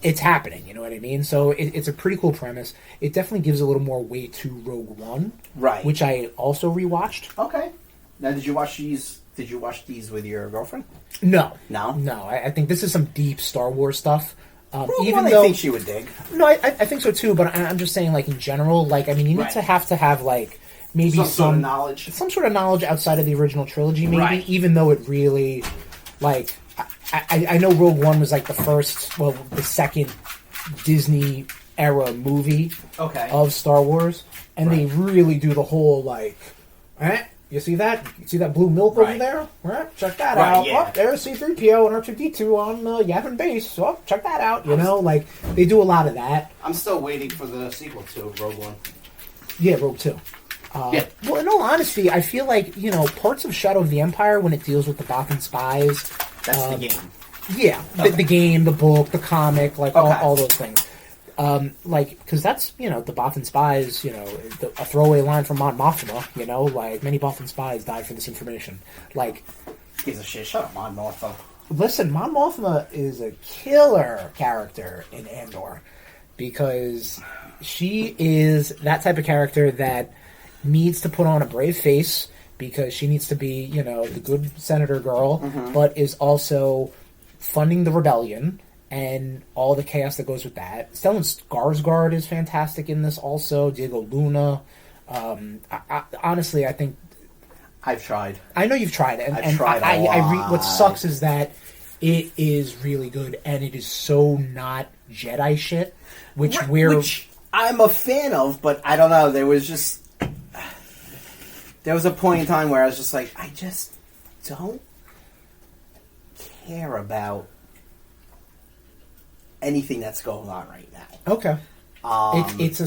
It's happening, you know what I mean? So it's a pretty cool premise. It definitely gives a little more weight to Rogue One, Right. which I also rewatched. Okay. Now, did you watch these? Did you watch these with your girlfriend? No, No? no. I think this is some deep Star Wars stuff. Rogue Even One, though, I think she would dig. no, I think so too. But I'm just saying, like in general, like I mean, you need Right. to have like maybe Some sort of knowledge. some sort of knowledge outside of the original trilogy, maybe. Right. Even though it really, like, I know Rogue One was like the first, well, the second Disney era movie Okay. of Star Wars, and they Right. really do the whole like, you see that? You see that blue milk over Right. there? Check that Right, out. yeah. Oh, there's C-3PO and R2-D2 on Yavin base. Oh, check that out. You know, like they do a lot of that. I'm still waiting for the sequel to Rogue One. Yeah, Rogue 2. Yeah. Well, in all honesty, I feel like, you know, parts of Shadow of the Empire, when it deals with the Bothan spies, That's the game. yeah, Okay. the game, the book, the comic, like Okay. all those things. Like, because that's, you know, the Bothan spies, you know, a throwaway line from Mon Mothma, you know, like, many Bothan spies died for this information. Like, Gives a shit. Shut up, Mon Mothma. listen, Mon Mothma is a killer character in Andor because she is that type of character that needs to put on a brave face because she needs to be, you know, the good senator girl, but is also funding the rebellion and all the chaos that goes with that. Stellan Skarsgård is fantastic in this also. Diego Luna. Honestly, I think I've tried. I know you've tried it, and, I've tried a lot. what sucks is that it is really good, and it is so not Jedi shit, which Which I'm a fan of, but I don't know. There was a point in time where I was just like, I just don't care about anything that's going on right now. okay. It's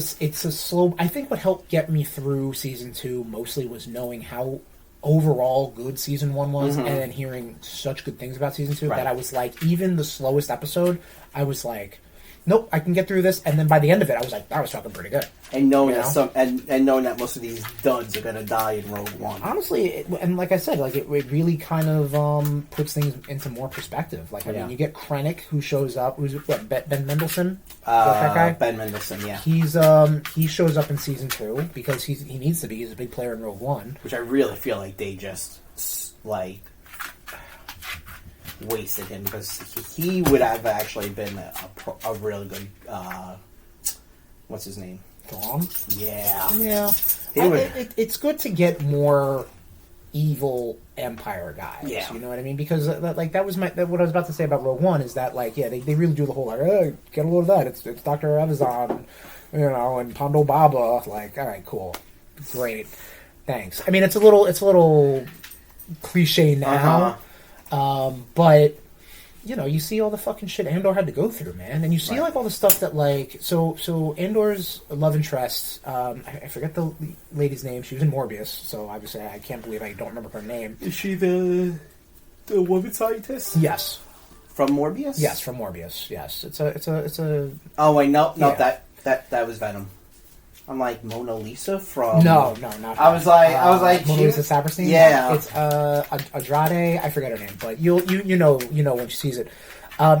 a slow. I think what helped get me through season 2 mostly was knowing how overall good season 1 was, and then hearing such good things about season 2 Right. that I was like, even the slowest episode, I was like, nope, I can get through this. And then by the end of it, I was like, that was fucking pretty good. And knowing You that know? and knowing that most of these duds are gonna die in Rogue One. Honestly, and like I said, like it really kind of puts things into more perspective. Like I Yeah. mean, you get Krennic who shows up. Who's what? Ben Mendelsohn? Is that guy? Ben Mendelsohn, yeah. He shows up in season 2 because he needs to be. He's a big player in Rogue One. Which I really feel like they just like wasted him because he would have actually been a really good. What's his name? Thrawn? Yeah. Yeah. He would- It's good to get more evil Empire guys. Yeah. You know what I mean? Because like that was what I was about to say about Rogue One is that like they really do the whole like get a load of that. It's Dr. Evazan, you know, and Pondo Baba. Like, all right, cool, great, thanks. I mean, it's a little cliche now, but you know, you see all the fucking shit Andor had to go through, man, and you see Right. like all the stuff that like so Andor's love interest. I forget the lady's name. She was in Morbius, so obviously I can't believe I don't remember her name. Is she the woman scientist Yes, from Morbius? yes, from Morbius. Yes, it's a Oh wait, no, Yeah. that was Venom. I'm like Mona Lisa from. no, not. I was like, Mona she- Lisa Saperstein. Yeah. It's Andrade. I forget her name, but you know when she sees it.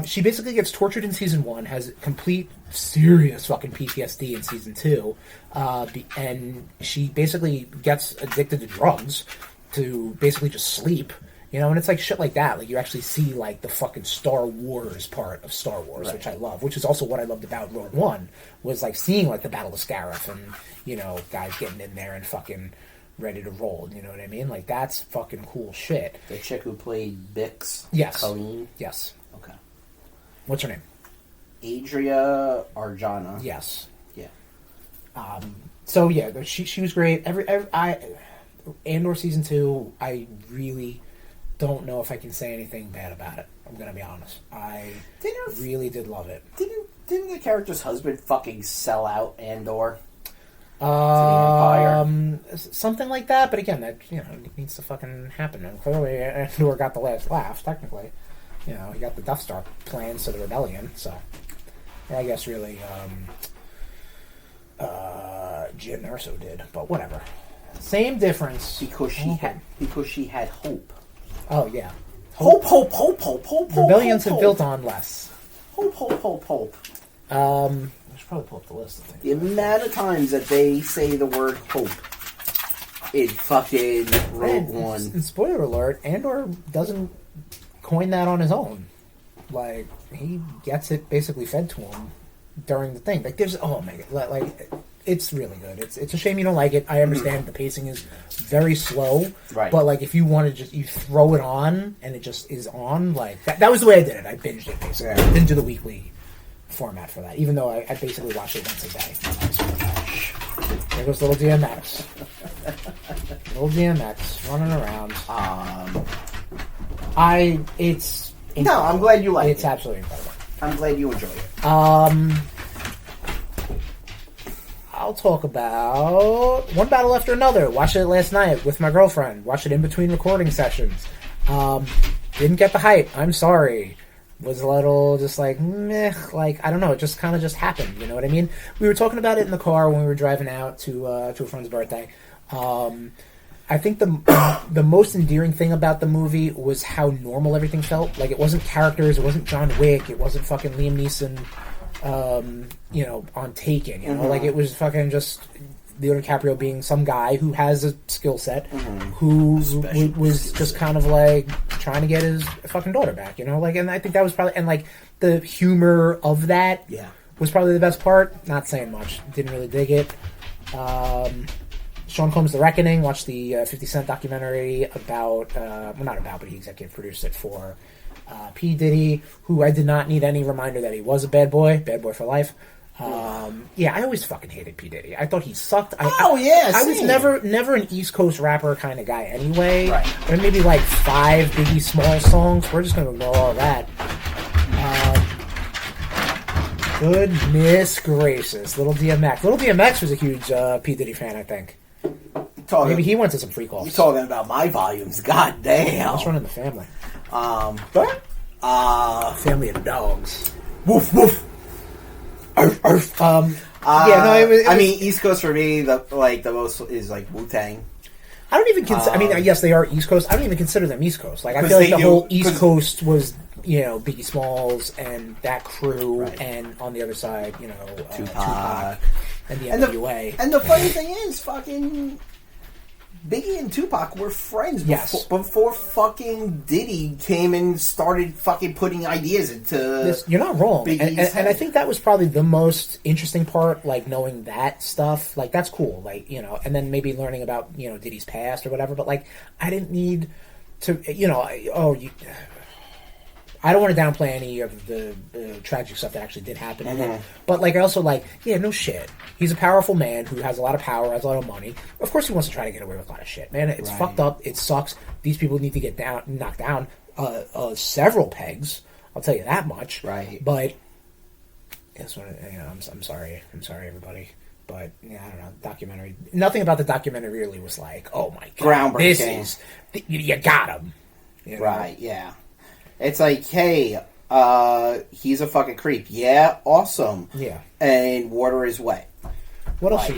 She basically gets tortured in season 1, has complete serious fucking PTSD in season 2, and she basically gets addicted to drugs to basically just sleep. You know, and it's like shit like that. Like you actually see like the fucking Star Wars part of Star Wars, Right. which I love. Which is also what I loved about Rogue One was like seeing like the Battle of Scarif and you know guys getting in there and fucking ready to roll. You know what I mean? Like that's fucking cool shit. The chick who played Bix. Yes. Colleen. Yes. Okay. What's her name? Adria Arjona. Yes. Yeah. So yeah, she was great. Andor season 2, I really don't know if I can say anything bad about it. I'm gonna be honest. I really did love it. Didn't the character's husband fucking sell out Andor? To the Empire? Something like that. But again, that it needs to fucking happen. And clearly, Andor got the last laugh. Technically, he got the Death Star plans to the rebellion. So, I guess really, Jyn Erso did. But whatever. Same difference. Because she had hope. Oh yeah. Hope. Rebellions have built on less. Hope. I should probably pull up the list of things. The amount of times that they say the word hope in fucking Rogue One. And spoiler alert, Andor doesn't coin that on his own. Like, he gets it basically fed to him during the thing. Like, there's, oh my god, like, it's really good. It's a shame you don't like it. I understand the pacing is very slow. Right. But, like, if you want to you throw it on, and it just is on, like, that was the way I did it. I binged it, basically. Yeah. I didn't do the weekly format for that, even though I basically watched it once a day. There goes little DMX. Little DMX running around. It's no, I'm glad you like it. It's absolutely incredible. I'm glad you enjoy it. I'll talk about One Battle After Another. Watched it last night with my girlfriend. Watched it in between recording sessions. Didn't get the hype. I'm sorry. Was a little just like, meh, like, I don't know, it just kind of just happened, you know what I mean? We were talking about it in the car when we were driving out to a friend's birthday. I think the most endearing thing about the movie was how normal everything felt. Like, it wasn't characters, it wasn't John Wick, it wasn't fucking Liam Neeson, on Taken, you know? Like, it was fucking just Leonardo DiCaprio being some guy who has a skill set, who was just kind of like trying to get his fucking daughter back, you know? Like, and I think that was probably, and like the humor of that was probably the best part. Not saying much. Didn't really dig it. Sean Combs' The Reckoning. Watched the 50 Cent documentary about, well, not about, but he executive produced it for P. Diddy, who I did not need any reminder that he was a bad boy for life. Yeah, I always fucking hated P. Diddy. I thought he sucked. I was never an East Coast rapper kind of guy anyway. Right. There may be like 5 Biggie Small songs. We're just going to ignore all that. Goodness gracious. Little DMX. Little DMX was a huge P. Diddy fan, I think. Maybe he went to some freak offs. You're talking about my volumes. God damn. Let's run in the family. Family of dogs. Woof, woof. Arf, arf. Yeah, no, it was, I mean, East Coast for me, the most is like Wu-Tang. I don't even consider. I mean, yes, they are East Coast. I don't even consider them East Coast. Like, I feel like the whole East Coast was, Biggie Smalls and that crew, and on the other side, Tupac and the NWA. And the funny thing is, fucking Biggie and Tupac were friends before fucking Diddy came and started fucking putting ideas into this. You're not wrong. And I think that was probably the most interesting part, like, knowing that stuff. Like, that's cool. Like, and then maybe learning about, Diddy's past or whatever. But, like, I didn't need to, I don't want to downplay any of the tragic stuff that actually did happen. But, like, I also, like, no shit. He's a powerful man who has a lot of power, has a lot of money. Of course he wants to try to get away with a lot of shit, man. It's fucked up. It sucks. These people need to get knocked down several pegs. I'll tell you that much. Right. But, I'm sorry. I'm sorry, everybody. But, I don't know. Documentary. Nothing about the documentary really was like, oh, my God. Groundbreaking. You got him. Right, yeah. It's like, hey, he's a fucking creep. Yeah, awesome. Yeah. And water is wet. What else?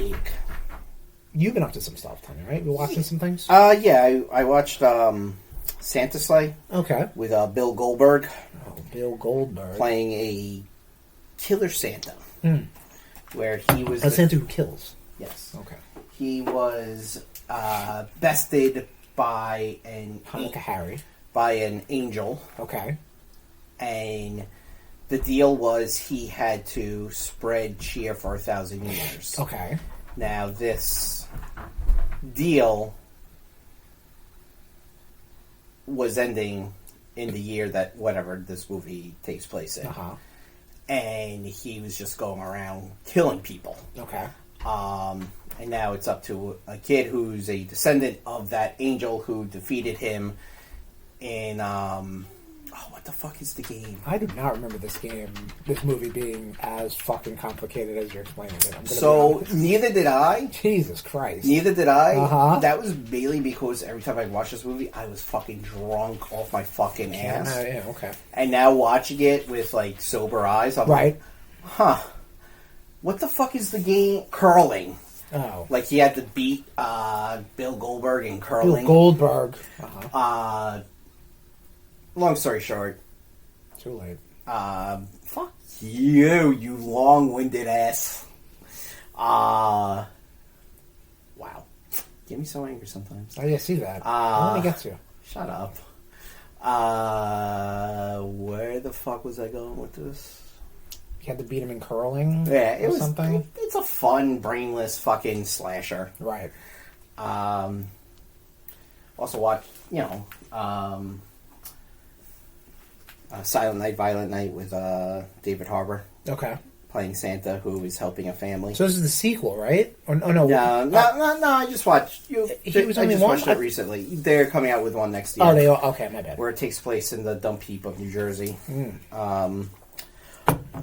You've been up to some stuff, Tony, right? You watching some things? Yeah, I watched Santa Sleigh. Okay. With Bill Goldberg. Oh, Bill Goldberg. Playing a killer Santa. Where he was... A Santa who kills. Yes. Okay. He was bested by Hanukkah Harry. By an angel. Okay. And the deal was he had to spread cheer for 1,000 years. Okay. Now, this deal was ending in the year that whatever this movie takes place in. and he was just going around killing people. Okay. And now it's up to a kid who's a descendant of that angel who defeated him in, what the fuck is the game? I do not remember this movie being as fucking complicated as you're explaining it. So, neither did I. Jesus Christ. Neither did I. Uh-huh. That was mainly because every time I watched this movie, I was fucking drunk off my fucking ass. Yeah, okay. And now watching it with, like, sober eyes, I'm Right. like, huh. What the fuck is the game? Curling. Oh. Like, he had to beat Bill Goldberg in curling. Bill Goldberg. Uh-huh. Long story short. Too late. Fuck you long-winded ass. Wow. Get me so angry sometimes. Oh, yeah, see that. Let me get you. Shut up. Where the fuck was I going with this? You had to beat him in curling? Yeah, it or was something? It's a fun, brainless fucking slasher. Right. Also watch, Silent Night, Violent Night with David Harbour Okay. playing Santa who is helping a family. So this is the sequel, right? Or, oh, no. No, I just watched. He was I only just one? watched it recently. They're coming out with one next year. Oh, they are? Okay, my bad. Where it takes place in the dump heap of New Jersey. Mm.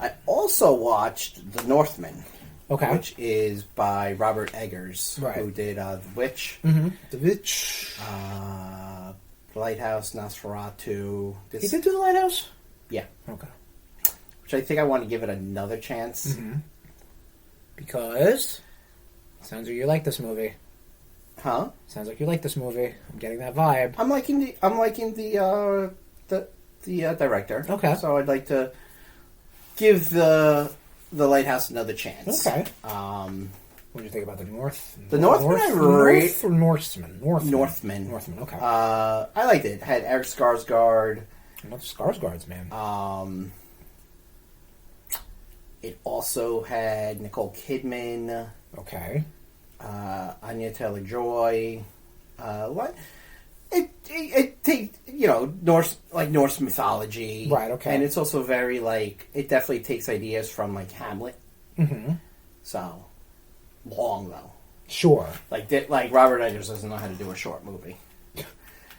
I also watched The Northman. Okay. Which is by Robert Eggers, Right. who did The Witch, Mm-hmm. The Witch. Lighthouse, Nosferatu. He did do The Lighthouse? Yeah. Okay. Which I think I want to give it another chance. Mm-hmm. Because sounds like you like this movie. Huh? Sounds like you like this movie. I'm getting that vibe. I'm liking the director. Okay. So I'd like to give the Lighthouse another chance. Okay. What What do you think about the North? The Northman, North, I North or Norseman? Northman. Northman. Okay. I liked it. It had Eric Skarsgård. Not Skarsgård's man. It also had Nicole Kidman. Okay. Anya Taylor-Joy. It takes Norse mythology, Right, okay. and it's also very it definitely takes ideas from Hamlet. Mm-hmm. So long though, Sure. like Robert Eggers doesn't know how to do a short movie.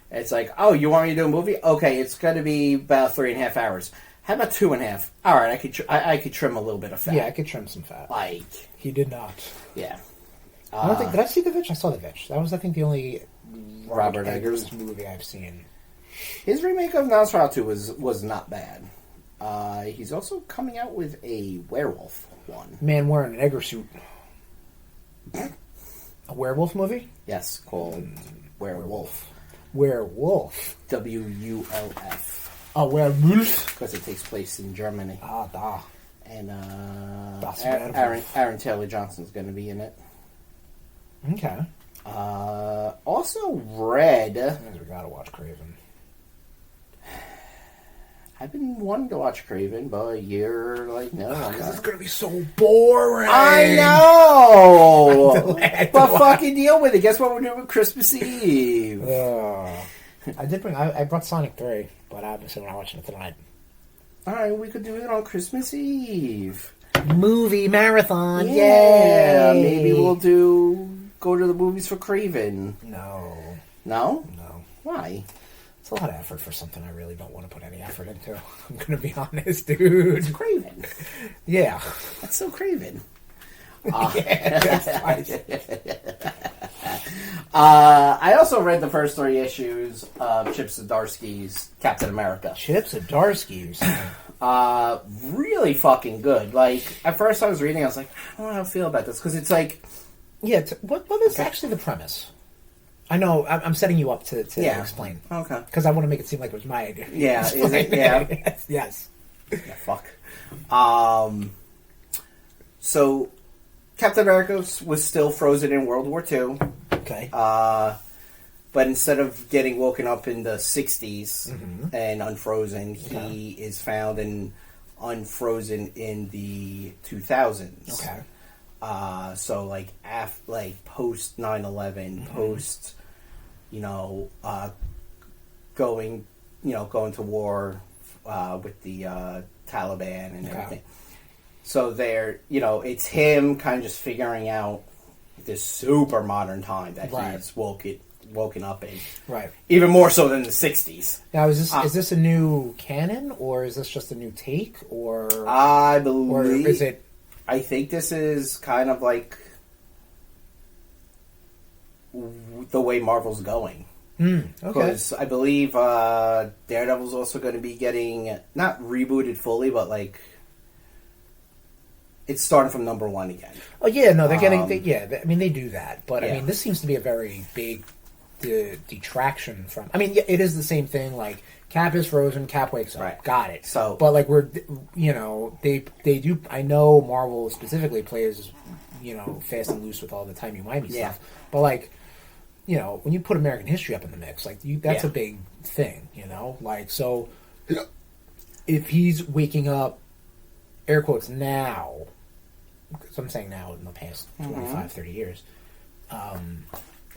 It's like, oh, you want me to do a movie? Okay, it's going to be about 3.5 hours. How about 2.5? All right, I could trim a little bit of fat. Yeah, I could trim some fat. He did not. Yeah. I don't think. Did I see The Witch? I saw The Witch. That was, I think, the only Robert Eggers movie I've seen. His remake of Nosferatu was not bad. He's also coming out with a werewolf one. Man wearing an Egger suit. A werewolf movie? Yes, called Werewolf. Werewolf. WULF. A werewolf. Because it takes place in Germany. Ah, da. And Das Aaron Taylor Johnson's going to be in it. Okay. Also read... We gotta watch Craven. I've been wanting to watch Craven, but you're like, no. Because it's gonna be so boring. I know! But fucking deal with it. Guess what we're doing with Christmas Eve? I brought Sonic 3, but obviously we're not watching it tonight. Alright, we could do it on Christmas Eve. Movie marathon. Yeah, Yay! maybe we'll go to the movies for Craven. No. No? No. Why? It's a lot of effort for something I really don't want to put any effort into. I'm gonna be honest, dude. It's Craven. Yeah. That's so Craven. Yeah, that's right. I also read the first 3 issues of Chip Zdarsky's Captain America. Chip Zdarsky's. Really fucking good. At first I was reading, I was like, I don't know how to feel about this, because it's like... Yeah, what is actually the premise? I know, I'm setting you up to explain. Okay. Because I want to make it seem like it was my idea. Yeah, is it? Yeah. Yes. Yeah, fuck. So, Captain America was still frozen in World War II. Okay. But instead of getting woken up in the 60s and unfrozen, he is found and unfrozen in the 2000s. Okay. So post 9/11, post, going to war, with the Taliban and Okay. everything. So they're, it's him kind of just figuring out this super modern time that Right. he's woken up in. Right. Even more so than the 60s. Now, is this a new canon, or is this just a new take, or I or believe... is it? I think this is kind of like the way Marvel's going. Okay. Because I believe Daredevil's also going to be getting, not rebooted fully, but like, it's starting from number one again. Oh yeah, no, they're getting. I mean, they do that, but I Yeah. mean, this seems to be a very big detraction from. I mean, yeah, it is the same thing. Like Cap is frozen, Cap wakes up. Right. Got it. So- but like they do. I know Marvel specifically plays fast and loose with all the timey-wimey Yeah. stuff, but like. When you put American history up in the mix, like that's Yeah. a big thing, like so. If he's waking up, air quotes now, because I'm saying now in the past 25, 30 years,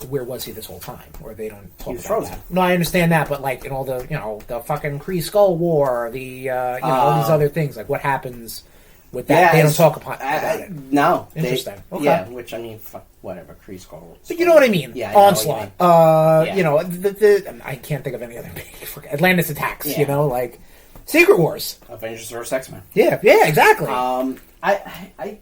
where was he this whole time? Or they don't talk was about frozen. that. No, I understand that, but like in all the the fucking Kree Skull War, the all these other things, like what happens with that? They don't talk about it. No. Interesting. Okay. Yeah, which, I mean, fuck, whatever, Kree Skull. But you know what I mean? Yeah, I know what you Onslaught. mean. Yeah. I can't think of any other big Atlantis attacks. Yeah. Like Secret Wars. Avengers vs. X-Men. Yeah, exactly. I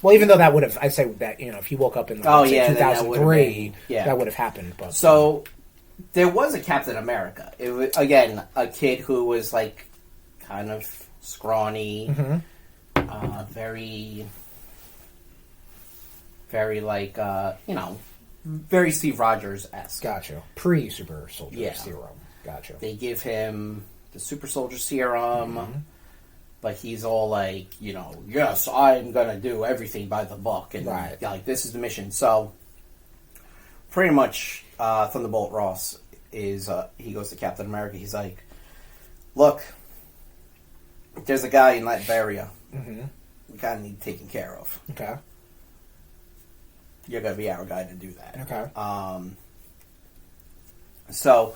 well, even though that would have, I say that if he woke up in Oh, yeah, then that 2003, would've that would have happened. But So, there was a Captain America. It was, again, a kid who was, like, kind of scrawny, very, very, like, very Steve Rogers-esque. gotcha. Pre-super soldier Yeah. serum. Gotcha. They give him the super soldier serum, but he's all like, yes, I'm going to do everything by the book, and Right. like, this is the mission. So, pretty much, Thunderbolt Ross is, he goes to Captain America. He's like, look, there's a guy in Latveria we kind of need taken care of. Okay. You're going to be our guy to do that. Okay. So,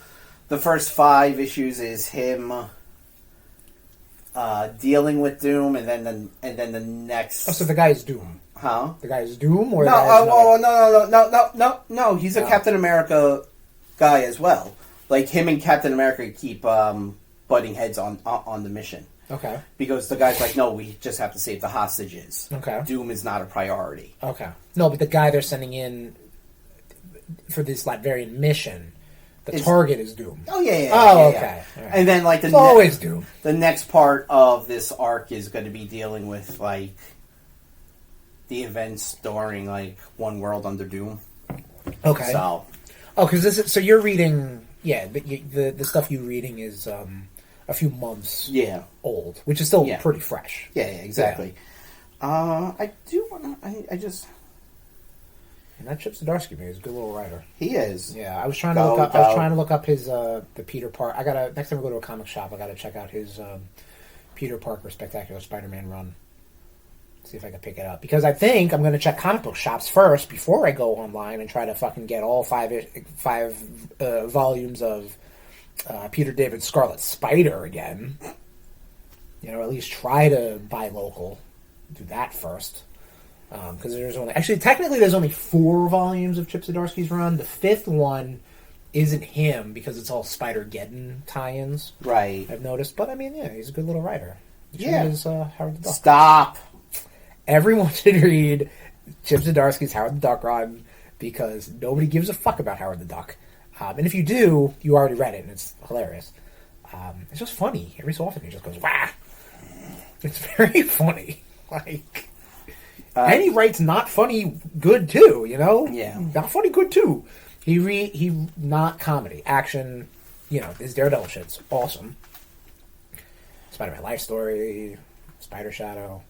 the first 5 issues is him dealing with Doom, and then the next. Oh, so the guy is Doom. Huh? The guy is Doom, or No, the guy is no. He's a No. Captain America guy as well. Like, him and Captain America keep butting heads on the mission. Okay. Because the guy's like, no, we just have to save the hostages. Okay. Doom is not a priority. Okay. No, but the guy they're sending in for this Latvian mission, the target is Doom. Oh, yeah. Oh, yeah, okay. yeah. All right. And then, like, It's always Doom. the next part of this arc is going to be dealing with, like, the events during, like, One World Under Doom. Okay. So, because this is, so you're reading, the stuff you're reading is a few months yeah. old, which is still Yeah. pretty fresh. Yeah, exactly. I do want to, I just... And that Chip Zdarsky man is a good little writer. He is. Yeah, I was trying to look up his the Peter Parker. I gotta next time I go to a comic shop, I gotta check out his Peter Parker Spectacular Spider-Man run. See if I can pick it up, because I think I'm gonna check comic book shops first before I go online and try to fucking get all five volumes of Peter David Scarlet Spider again. At least try to buy local. Do that first. Because technically there's only 4 volumes of Chip Zdarsky's run. The 5th one isn't him because it's all Spider-Geddon tie-ins. Right. I've noticed, but I mean, yeah, he's a good little writer. Yeah. Is Howard the Duck. Stop. Everyone should read Chip Zdarsky's Howard the Duck run because nobody gives a fuck about Howard the Duck. And if you do, you already read it, and it's hilarious. It's just funny. Every so often he just goes, wah! It's very funny. Like... and he writes not funny good too, Yeah. Not funny good too. He not comedy, action, his Daredevil shit's awesome. Spider-Man Life Story, Spider Shadow.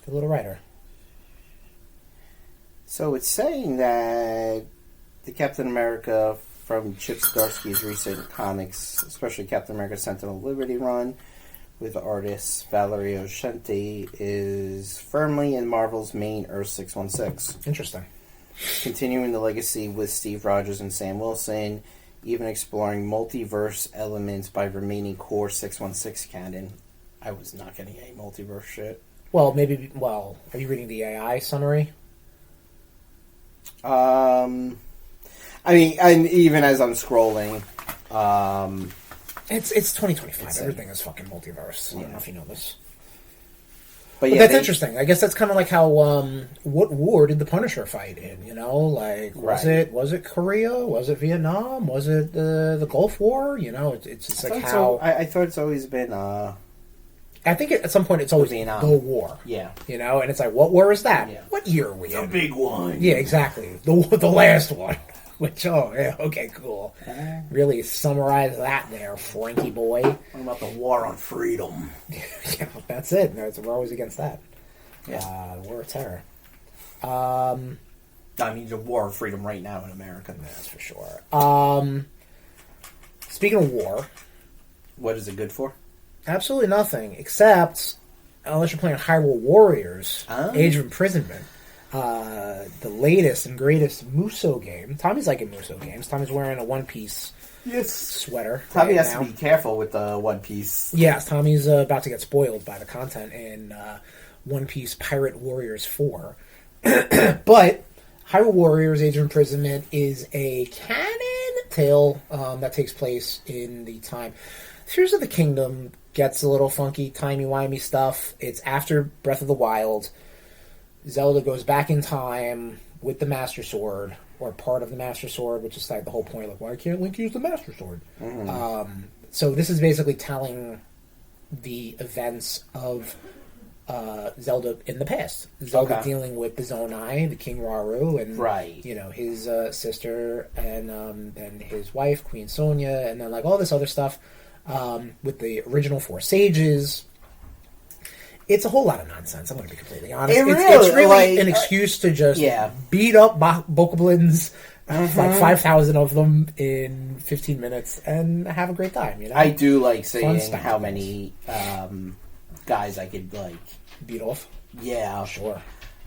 Good little writer. So it's saying that the Captain America from Chip Zdarsky's recent comics, especially Captain America Sentinel Liberty run, with artist Valerio Shenti, is firmly in Marvel's main Earth 616. Interesting. Continuing the legacy with Steve Rogers and Sam Wilson, even exploring multiverse elements by remaining core 616 canon. I was not getting any multiverse shit. Well, maybe. Well, are you reading the AI summary? I mean, and even as I'm scrolling, It's 2025. Everything is fucking multiverse. I don't know if you know this. But But yeah, that's interesting. I guess that's kind of like how what war did the Punisher fight in? You know, like was it Korea? Was it Vietnam? Was it the Gulf War? You know, it's just like how I thought it's always been. I think at some point it's always Vietnam. the war. Yeah. You know, and it's like, what war is that? Yeah. What year are we in? big one. Yeah, exactly. The last one. Which, okay, cool. Really summarize that there, Frankie boy. What about the war on freedom? Yeah, that's it. No, we're always against that. Yeah. The war of terror. I mean, the war of freedom right now in America. That's for sure. Speaking of war, What is it good for? absolutely nothing except unless you're playing Hyrule Warriors, Age of Imprisonment. The latest and greatest Muso game. Tommy's liking Muso games. Tommy's wearing a One Piece sweater. Tommy right has now. to be careful with the One Piece. Yes, Tommy's about to get spoiled by the content in One Piece Pirate Warriors 4. But Hyrule Warriors Age of Imprisonment is a canon tale that takes place in the time. Tears of the Kingdom gets a little funky, timey-wimey stuff. It's after Breath of the Wild. Zelda goes back in time with the Master Sword, or part of the Master Sword, which is like the whole point. Like, why can't Link use the Master Sword? So this is basically telling the events of Zelda in the past. Zelda dealing with the Zonai, the King Rauru, and you know his sister, and then his wife, Queen Sonia, and then like all this other stuff with the original four sages. It's a whole lot of nonsense. I'm going to be completely honest. It's really like, an excuse to just beat up Bokoblins, like 5,000 of them in 15 minutes, and have a great time. You know, I do like seeing how many guys I could like beat off. Yeah, sure.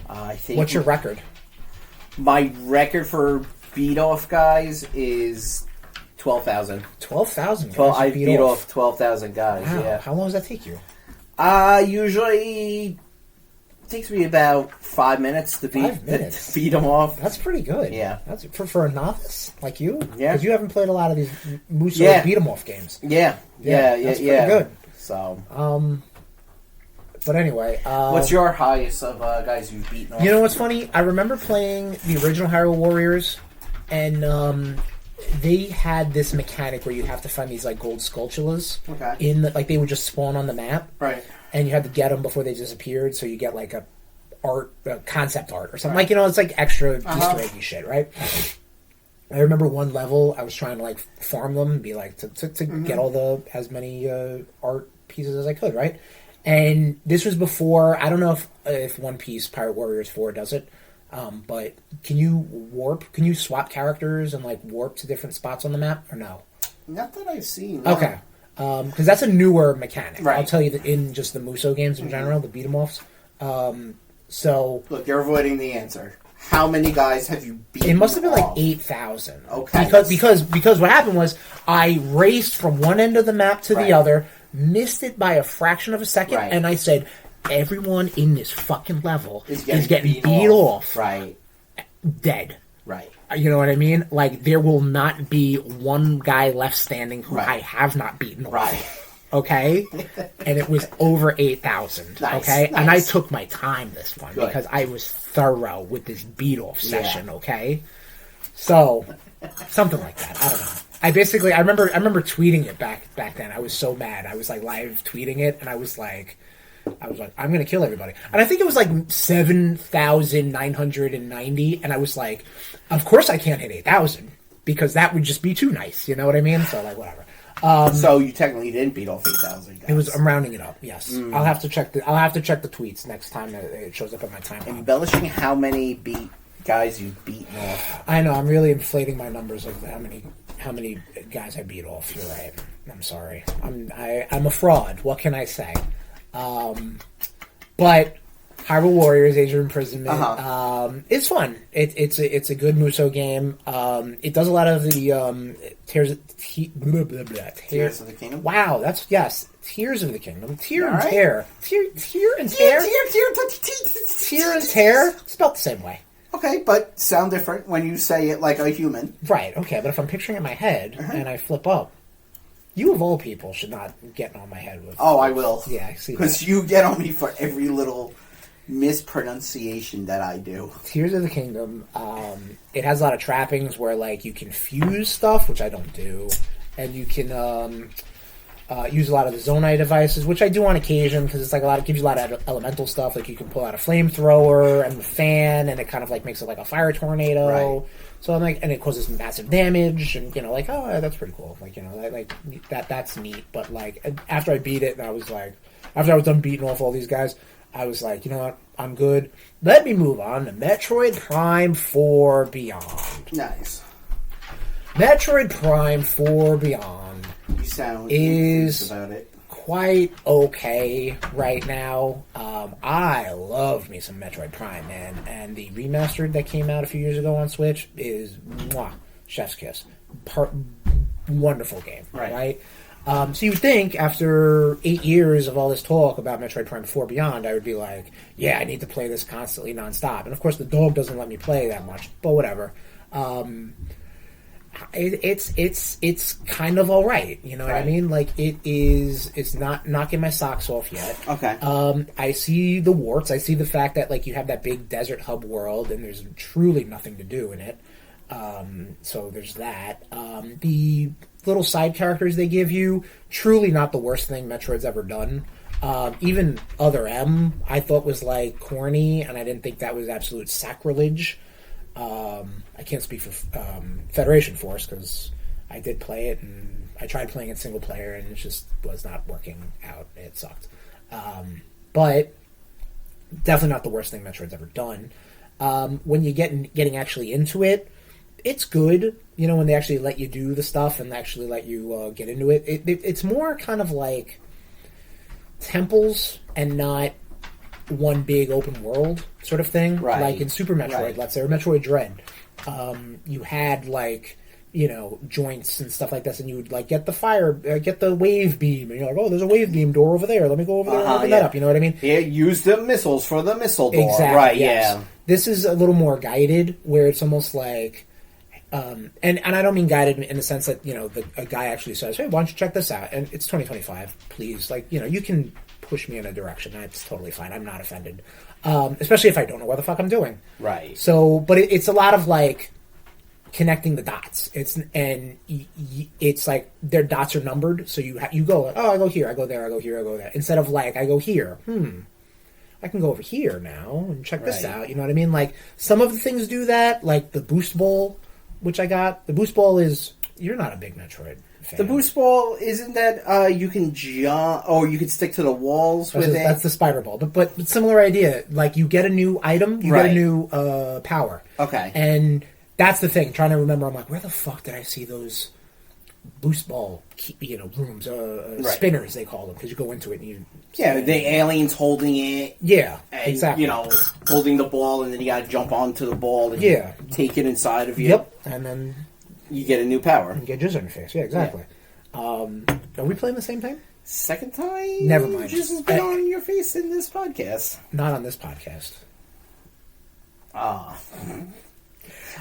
I think. What's your record? My record for beat off guys is 12,000. 12,000. I beat off 12,000 guys. Wow. Yeah. How long does that take you? Usually it takes me about 5 minutes to beat them off. That's pretty good. Yeah. That's for a novice like you. Yeah. Because you haven't played a lot of these Muso beat 'em off games. Yeah. That's pretty good. So. But anyway, what's your highest of guys you've beaten off? You know what's funny? I remember playing the original Hyrule Warriors, and they had this mechanic where you'd have to find these like gold sculptulas. Okay. Like they would just spawn on the map. Right. And you had to get them before they disappeared, so you get like a concept art or something. Like, you know, it's like extra Easter eggy shit, right? I remember one level I was trying to like farm them and be like to get all as many art pieces as I could, right? And this was before, I don't know if One Piece Pirate Warriors 4 does it, but can you swap characters and like warp to different spots on the map, or no? Not that I've seen. No. Okay. Because that's a newer mechanic. Right. I'll tell you that in just the Muso games in general, the beat-em-offs. So look, you're avoiding the answer. How many guys have you beaten? It must have been off? like 8,000. Okay. Because what happened was I raced from one end of the map to the other, missed it by a fraction of a second, and I said, everyone in this fucking level is getting beat off. Right. Dead. Right. You know what I mean? Like, there will not be one guy left standing who I have not beaten off. Right. Okay? And it was over 8,000. Nice, okay? nice. And I took my time this one Good. because I was thorough with this beat-off session, okay? So, something like that. I don't know. I remember tweeting it back then. I was so mad. I was like live tweeting it, and I was like, I'm going to kill everybody. And I think it was like 7,990. And I was like, of course I can't hit 8,000 because that would just be too nice. You know what I mean? So like, whatever. So you technically didn't beat off 8,000 guys. I'm rounding it up. Yes. I'll have to check the tweets next time that it shows up on my timeline. Embellishing how many guys you've beaten off. I know. I'm really inflating my numbers of how many guys I beat off. You're right. I'm sorry. I'm a fraud. What can I say? But Hyrule Warriors: Age of Imprisonment. Uh-huh. It's fun. It's a good Musou game. It does a lot of the Tears of Tears of the Kingdom. Wow, that's yes. Tears of the Kingdom. Tear and All right. tear. Tear and tear. Tear and tear. Spelled the same way. Okay, but sound different when you say it like a human. Right. Okay, but if I'm picturing it in my head and I flip up, you of all people should not get on my head with. Oh, I will. Yeah, I see that. Because you get on me for every little mispronunciation that I do. Tears of the Kingdom. It has a lot of trappings where like you can fuse stuff, which I don't do, and you can use a lot of the Zonai devices, which I do on occasion because it's like gives you a lot of elemental stuff. Like you can pull out a flamethrower and the fan, and it kind of like makes it like a fire tornado. Right. So I'm like, and it causes massive damage, and like, oh, that's pretty cool. Like that's neat. But like after I beat it, and I was like, after I was done beating off all these guys, I was like, you know what, I'm good. Let me move on to Metroid Prime 4 Beyond. Nice. Metroid Prime 4 Beyond You sound is about it. quite okay right now. I love me some Metroid Prime, man. And the remastered that came out a few years ago on Switch is mwah, chef's kiss. Wonderful game, right? So you would think after 8 years of all this talk about Metroid Prime 4 Beyond, I would be like, yeah, I need to play this constantly nonstop. And of course the dog doesn't let me play that much, but whatever. It's kind of all right, you know what I mean? Like it's not knocking my socks off yet. Okay. I see the warts. I see the fact that like you have that big desert hub world and there's truly nothing to do in it. So there's that. The little side characters they give you, truly not the worst thing Metroid's ever done. Even Other M I thought was like corny, and I didn't think that was absolute sacrilege. I can't speak for Federation Force because I did play it and I tried playing it single player and it just was not working out. It sucked. But definitely not the worst thing Metroid's ever done. When you getting actually into it, it's good. You know, when they actually let you do the stuff and actually let you get into it. It's more kind of like temples and not one big open world sort of thing. Right. Like in Super Metroid, let's say, or Metroid Dread. You had like, you know, joints and stuff like this, and you would like get the wave beam, and you're like, oh, there's a wave beam door over there. Let me go over there and open that up. You know what I mean? Yeah, use the missiles for the missile door. Exactly. Right, yes. yeah. This is a little more guided, where it's almost like, and I don't mean guided in the sense that, you know, a guy actually says, hey, why don't you check this out? And it's 2025, please. Like, you know, you can push me in a direction. That's totally fine. I'm not offended. Especially if I don't know what the fuck I'm doing. Right. So, but it's a lot of like connecting the dots. It's like their dots are numbered, so you go like, oh, I go here, I go there, I go here, I go there. Instead of like I go here, I can go over here now and check this out. You know what I mean? Like some of the things do that, like the boost ball, which I got. The boost ball is, you're not a big Metroid fan. The boost ball, isn't that you can jump, or you can stick to the walls with it? That's the spider ball. But similar idea. Like you get a new item, you get a new power. Okay. And that's the thing. Trying to remember, I'm like, where the fuck did I see those boost ball, rooms, spinners they call them, because you go into it and you. Yeah, the aliens holding it. Yeah, and, exactly. You know, holding the ball, and then you got to jump onto the ball and take it inside of you. Yep, and then you get a new power. You get jizz on your face. Yeah, exactly. Yeah. Are we playing the same thing? Second time? Never mind. Jizz has been on your face in this podcast. Not on this podcast.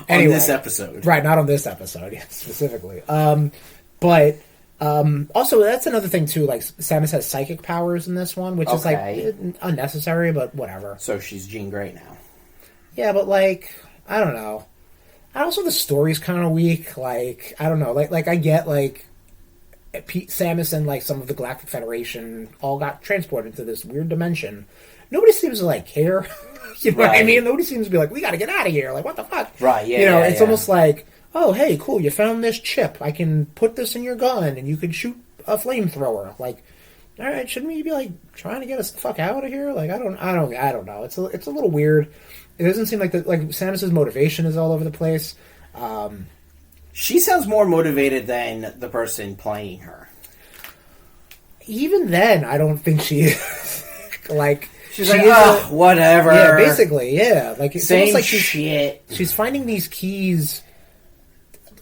Anyway, on this episode. Right, not on this episode, specifically. But also, that's another thing, too. Like, Samus has psychic powers in this one, which is, like, unnecessary, but whatever. So she's Jean Grey now. Yeah, but, like, I don't know. Also, the story's kind of weak. Like, I don't know. Like I get, like, Samus and, like, some of the Galactic Federation all got transported into this weird dimension. Nobody seems to, like, care. You know what I mean? Nobody seems to be like, we gotta get out of here. Like, what the fuck? Right, yeah. You know, it's almost like, oh, hey, cool, you found this chip. I can put this in your gun, and you can shoot a flamethrower. Like, all right, shouldn't we be, like, trying to get us the fuck out of here? Like, I don't know. It's a little weird. It doesn't seem like Samus's motivation is all over the place. She sounds more motivated than the person playing her. Even then, I don't think she is. Like, She's like, whatever. Yeah, basically, yeah. Like it's Same almost like shit. she's finding these keys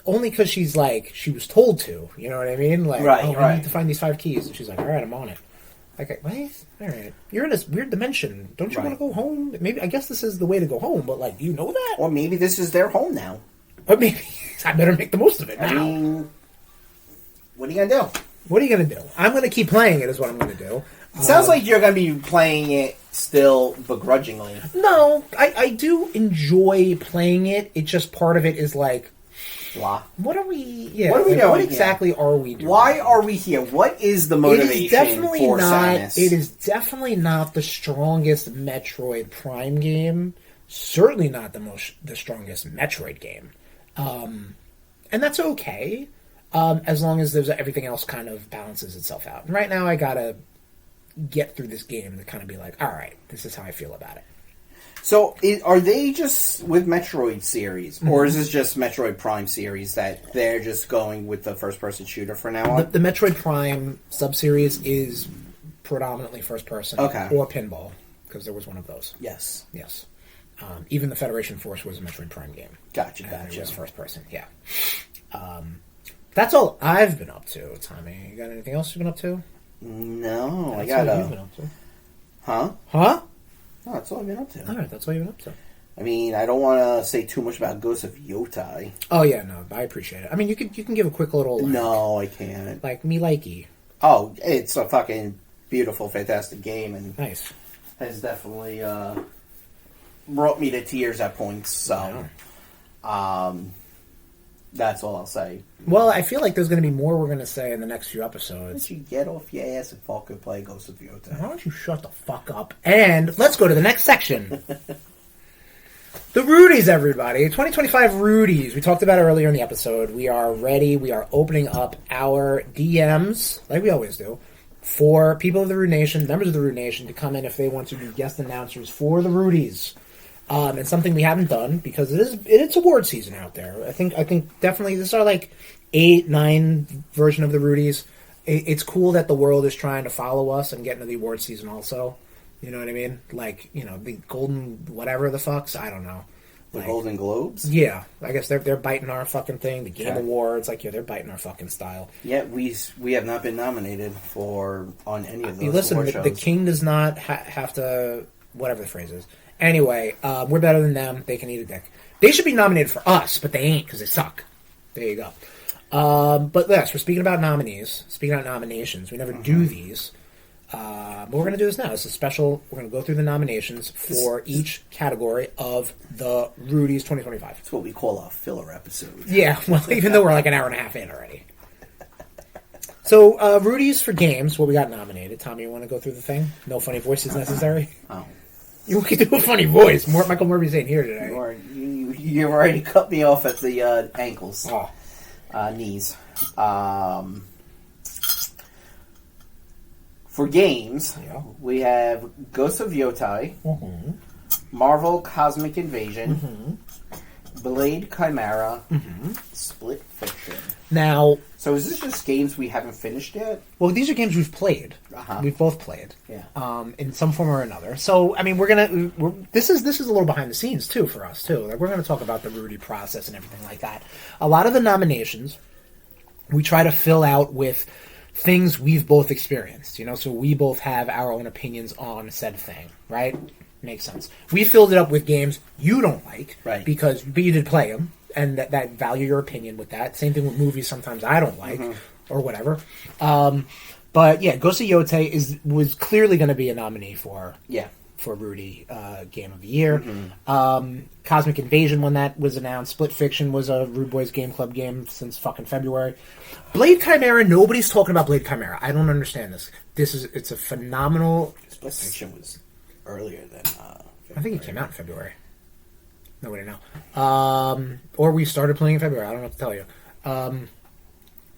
only because she's like she was told to. You know what I mean? Like, I need to find these 5 keys, and she's like, all right, I'm on it. Like, what? All right, you're in this weird dimension. Don't you want to go home? Maybe I guess this is the way to go home. But like, do you know that? Or maybe this is their home now. Or maybe I better make the most of it now. I mean, what are you gonna do? What are you gonna do? I'm gonna keep playing it. Is what I'm gonna do. Sounds like you're gonna be playing it still begrudgingly. No, I do enjoy playing it. It's just part of it is like, Blah. what are we? Yeah, What are we doing What here? exactly are we doing? Why are we here? What is the motivation for Samus? It is definitely not the strongest Metroid Prime game. Certainly not the strongest Metroid game, and that's okay, as long as everything else kind of balances itself out. And right now, I gotta get through this game to kind of be like, all right, this is how I feel about it. So, are they just with Metroid series, or is this just Metroid Prime series that they're just going with the first-person shooter for now on? The Metroid Prime sub-series is predominantly first-person, or pinball, because there was one of those. Yes. Even the Federation Force was a Metroid Prime game. Gotcha. It was first-person, yeah. That's all I've been up to, Tommy. You got anything else you've been up to? No, That's I got all you've been up to. Huh? No, that's all I've been up to. All right, that's all you've been up to. I mean, I don't want to say too much about Ghost of Yotai. Oh yeah, no, I appreciate it. I mean, you can give a quick little. Like, no, I can't. Like me, likey. Oh, it's a fucking beautiful, fantastic game, and nice. Has definitely brought me to tears at points. So, that's all I'll say. Well, I feel like there's going to be more we're going to say in the next few episodes. Why don't you get off your ass and fucking play Ghost of Yotai? Why don't you shut the fuck up? And let's go to the next section. The Rudies, everybody. 2025 Rudies. We talked about it earlier in the episode. We are ready. We are opening up our DMs, like we always do, for people of the RudeNation, members of the RudeNation, to come in if they want to be guest announcers for the Rudies. It's something we haven't done because it's award season out there. I think definitely this is our like 8, 9 version of the Rudies. It's cool that the world is trying to follow us and get into the award season also. You know what I mean? Like, you know, the golden whatever the fucks, I don't know. The Golden Globes? Yeah. I guess they're biting our fucking thing. The Game Awards, like, yeah, they're biting our fucking style. Yeah, we have not been nominated on any of those listen, award shows. The king does not have to, whatever the phrase is. Anyway, we're better than them. They can eat a dick. They should be nominated for us, but they ain't because they suck. There you go. But yes, we're speaking about nominees. Speaking about nominations. We never do these. But we're going to do this now. It's a special. We're going to go through the nominations for each category of the Rudies 2025. It's what we call a filler episode. Yeah, well, even though we're like an hour and a half in already. So, Rudies for games, what we got nominated. Tommy, you want to go through the thing? No funny voices necessary? Oh. You can do a funny voice. Michael Murphy's ain't here today. You already cut me off at the ankles. Oh. Knees. For games, we have Ghost of Yotai, Marvel Cosmic Invasion, Blade Chimera, Split Fiction. Now, so is this just games we haven't finished yet? Well, these are games we've played. We've both played, in some form or another. So, I mean, this is a little behind the scenes too for us too. Like, we're going to talk about the Rudy process and everything like that. A lot of the nominations we try to fill out with things we've both experienced, you know, so we both have our own opinions on said thing, right? Makes sense. We filled it up with games you don't like, right? But you did play them, and that value your opinion with that. Same thing with movies. Sometimes I don't like or whatever. But yeah, Ghost of Yotai was clearly going to be a nominee for Rudy Game of the Year. Cosmic Invasion, when that was announced. Split Fiction was a RudeBoyz Game Club game since fucking February. Blade Chimera, nobody's talking about Blade Chimera. I don't understand this. It's a phenomenal... Split Fiction was earlier than February. I think it came out in February. Nobody know. Or we started playing in February. I don't know what to tell you.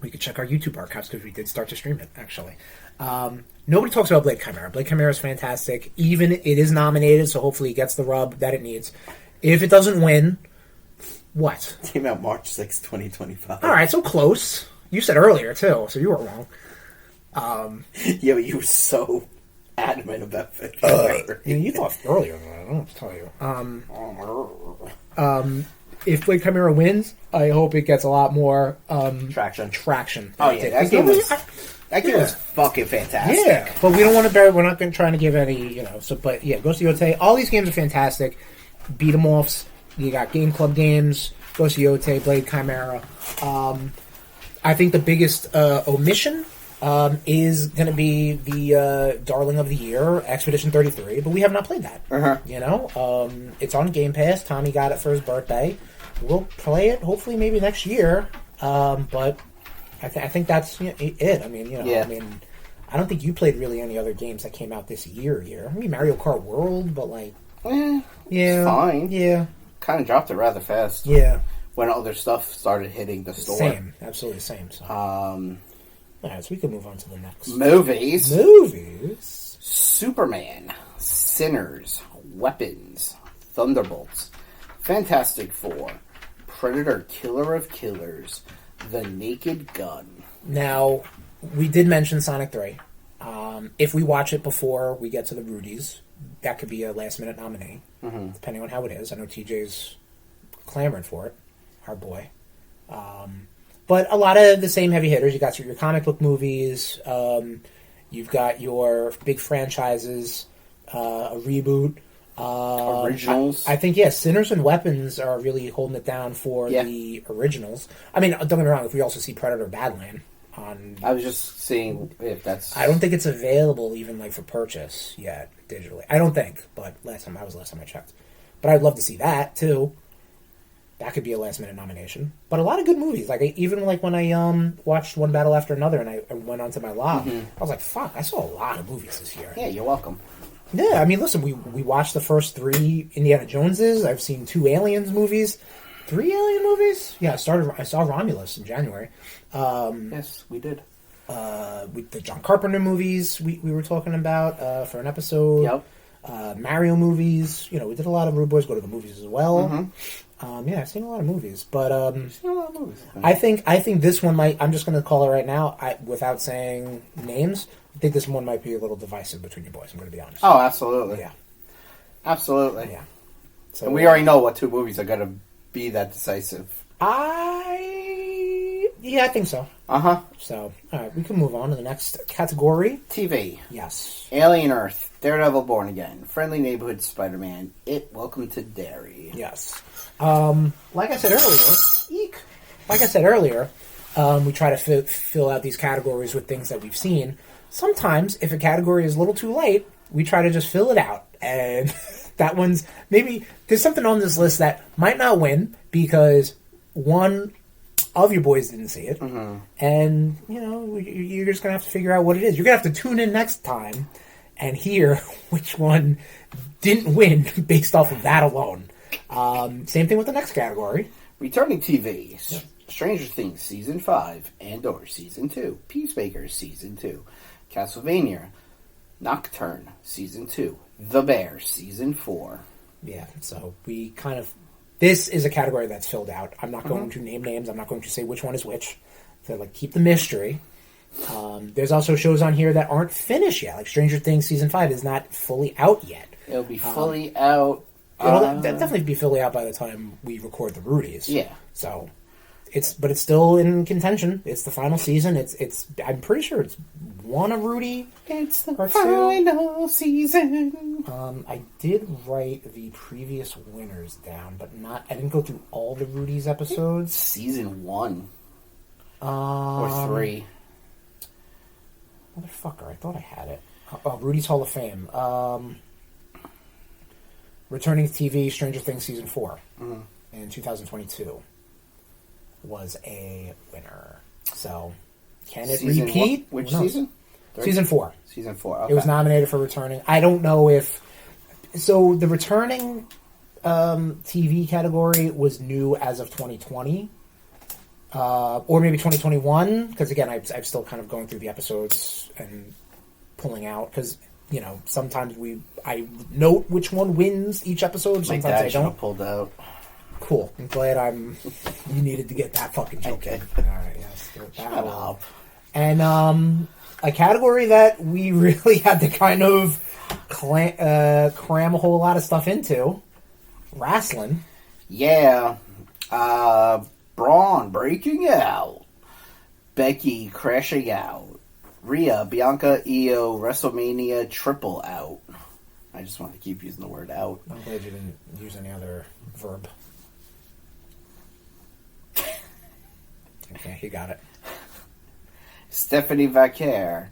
We could check our YouTube archives because we did start to stream it, actually. Nobody talks about Blade Chimera. Blade Chimera is fantastic. Even it is nominated, so hopefully it gets the rub that it needs. If it doesn't win, what? It came out March 6, 2025. All right, so close. You said earlier, too, so you were wrong. Yeah, but you were so adamant about it. You thought earlier than that. I don't know what to tell you. If Blade Chimera wins, I hope it gets a lot more traction. Oh yeah, that game was fucking fantastic. Yeah, but we don't want to bury. We're not trying to give any, So, but yeah, Ghost of Yotei. All these games are fantastic. Beat 'em offs. You got Game Club games. Ghost of Yotei, Blade Chimera. I think the biggest omission is going to be the Darling of the Year, Expedition 33, but we have not played that. It's on Game Pass. Tommy got it for his birthday. We'll play it hopefully maybe next year, but I think that's it. I mean, I don't think you played really any other games that came out this year. I mean, Mario Kart World, but it's fine. Yeah, kind of dropped it rather fast. Yeah, when other stuff started hitting the store. Same, absolutely same. So. Alright, so we can move on to the next. Movies. Superman, Sinners, Weapons, Thunderbolts, Fantastic Four, Predator, Killer of Killers, The Naked Gun. Now, we did mention Sonic 3. If we watch it before we get to the Rudies, that could be a last-minute nominee, depending on how it is. I know TJ's clamoring for it, our boy. But a lot of the same heavy hitters. You got your comic book movies. You've got your big franchises, a reboot. Originals. I think, Sinners and Weapons are really holding it down for the originals. I mean, don't get me wrong, if we also see Predator Badland on... I was just seeing if that's... I don't think it's available even for purchase yet, digitally. I don't think, but last time I checked. But I'd love to see that, too. That could be a last-minute nomination. But a lot of good movies. Even when I watched One Battle After Another and I went onto my log, I was like, fuck, I saw a lot of movies this year. Yeah, you're welcome. Yeah, I mean, listen, we watched the first 3 Indiana Joneses. I've seen 2 Aliens movies. 3 Alien movies? Yeah, I saw Romulus in January. Yes, we did. The John Carpenter movies we were talking about for an episode. Yep. Mario movies. We did a lot of RudeBoyz go to the movies as well. I've seen a lot of movies, but I think this one might. I'm just going to call it right now, without saying names. I think this one might be a little divisive between you boys. I'm going to be honest. Oh, absolutely. Yeah, absolutely. Yeah. So and we already know what 2 movies are going to be that decisive. I think so. So, all right, we can move on to the next category. TV. Yes. Alien Earth, Daredevil Born Again, Friendly Neighborhood Spider-Man, It, Welcome to Derry. Yes. Like I said earlier, we try to fill out these categories with things that we've seen. Sometimes, if a category is a little too late, we try to just fill it out. And that one's maybe there's something on this list that might not win because one of your boys didn't see it, and you're just gonna have to figure out what it is. You're gonna have to tune in next time and hear which one didn't win based off of that alone. Same thing with the next category. Returning TV. Stranger Things Season 5, Andor Season 2, Peacemaker Season 2, Castlevania, Nocturne Season 2, The Bear Season 4. Yeah, so we kind of... This is a category that's filled out. I'm not going to name names. I'm not going to say which one is which. So, keep the mystery. There's also shows on here that aren't finished yet. Like Stranger Things Season 5 is not fully out yet. It'll be fully out... It'll definitely be fully out by the time we record the Rudies. Yeah. So... But it's still in contention. It's the final season. I'm pretty sure it's one a Rudy. It's the final season. I did write the previous winners down, but I didn't go through all the Rudies episodes. Season 1 or 3. Motherfucker! I thought I had it. Oh, Rudy's Hall of Fame. Returning to TV, Stranger Things Season 4 in 2022. Was a winner. So, can it repeat? Which season? Season 4. Season 4, okay. It was nominated for returning. I don't know if... So, the returning TV category was new as of 2020. Or maybe 2021. Because, again, I'm still kind of going through the episodes and pulling out. Because, sometimes I note which one wins each episode. Sometimes I don't. Have pulled out. Cool. I'm glad you needed to get that fucking joke in. All right, yes. Shut up. And a category that we really had to kind of cram a whole lot of stuff into. Wrestling. Yeah. Braun breaking out. Becky crashing out. Rhea, Bianca, Io, WrestleMania triple out. I just want to keep using the word out. I'm glad you didn't use any other verb. Okay, you got it. Stephanie Vaquer,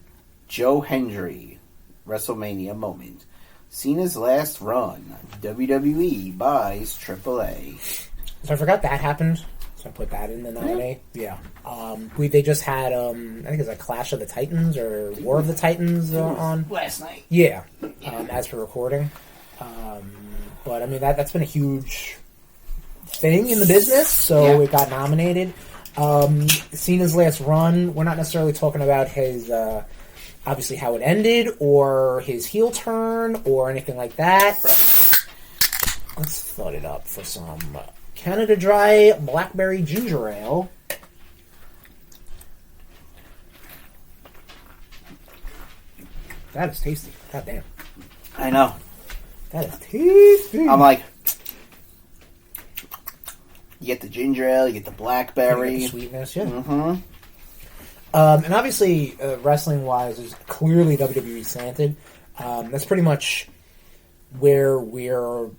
Joe Hendry, WrestleMania moment. Cena's last run. WWE buys AAA. So I forgot that happened. So I put that in the nominee. Yeah. They just had, I think it's a Clash of the Titans or War of the Titans on. Last night. Yeah. As for recording. But I mean, that's been a huge thing in the business. So it got nominated. Cena's last run, we're not necessarily talking about his, obviously how it ended or his heel turn or anything like that. Let's flood it up for some Canada Dry Blackberry Ginger Ale. That is tasty. God damn. I know. That is tasty. I'm like, you get the ginger ale, you get the blackberry. You get the sweetness, yeah. Mm-hmm. And obviously, wrestling-wise, is clearly WWE slanted. That's pretty much where we're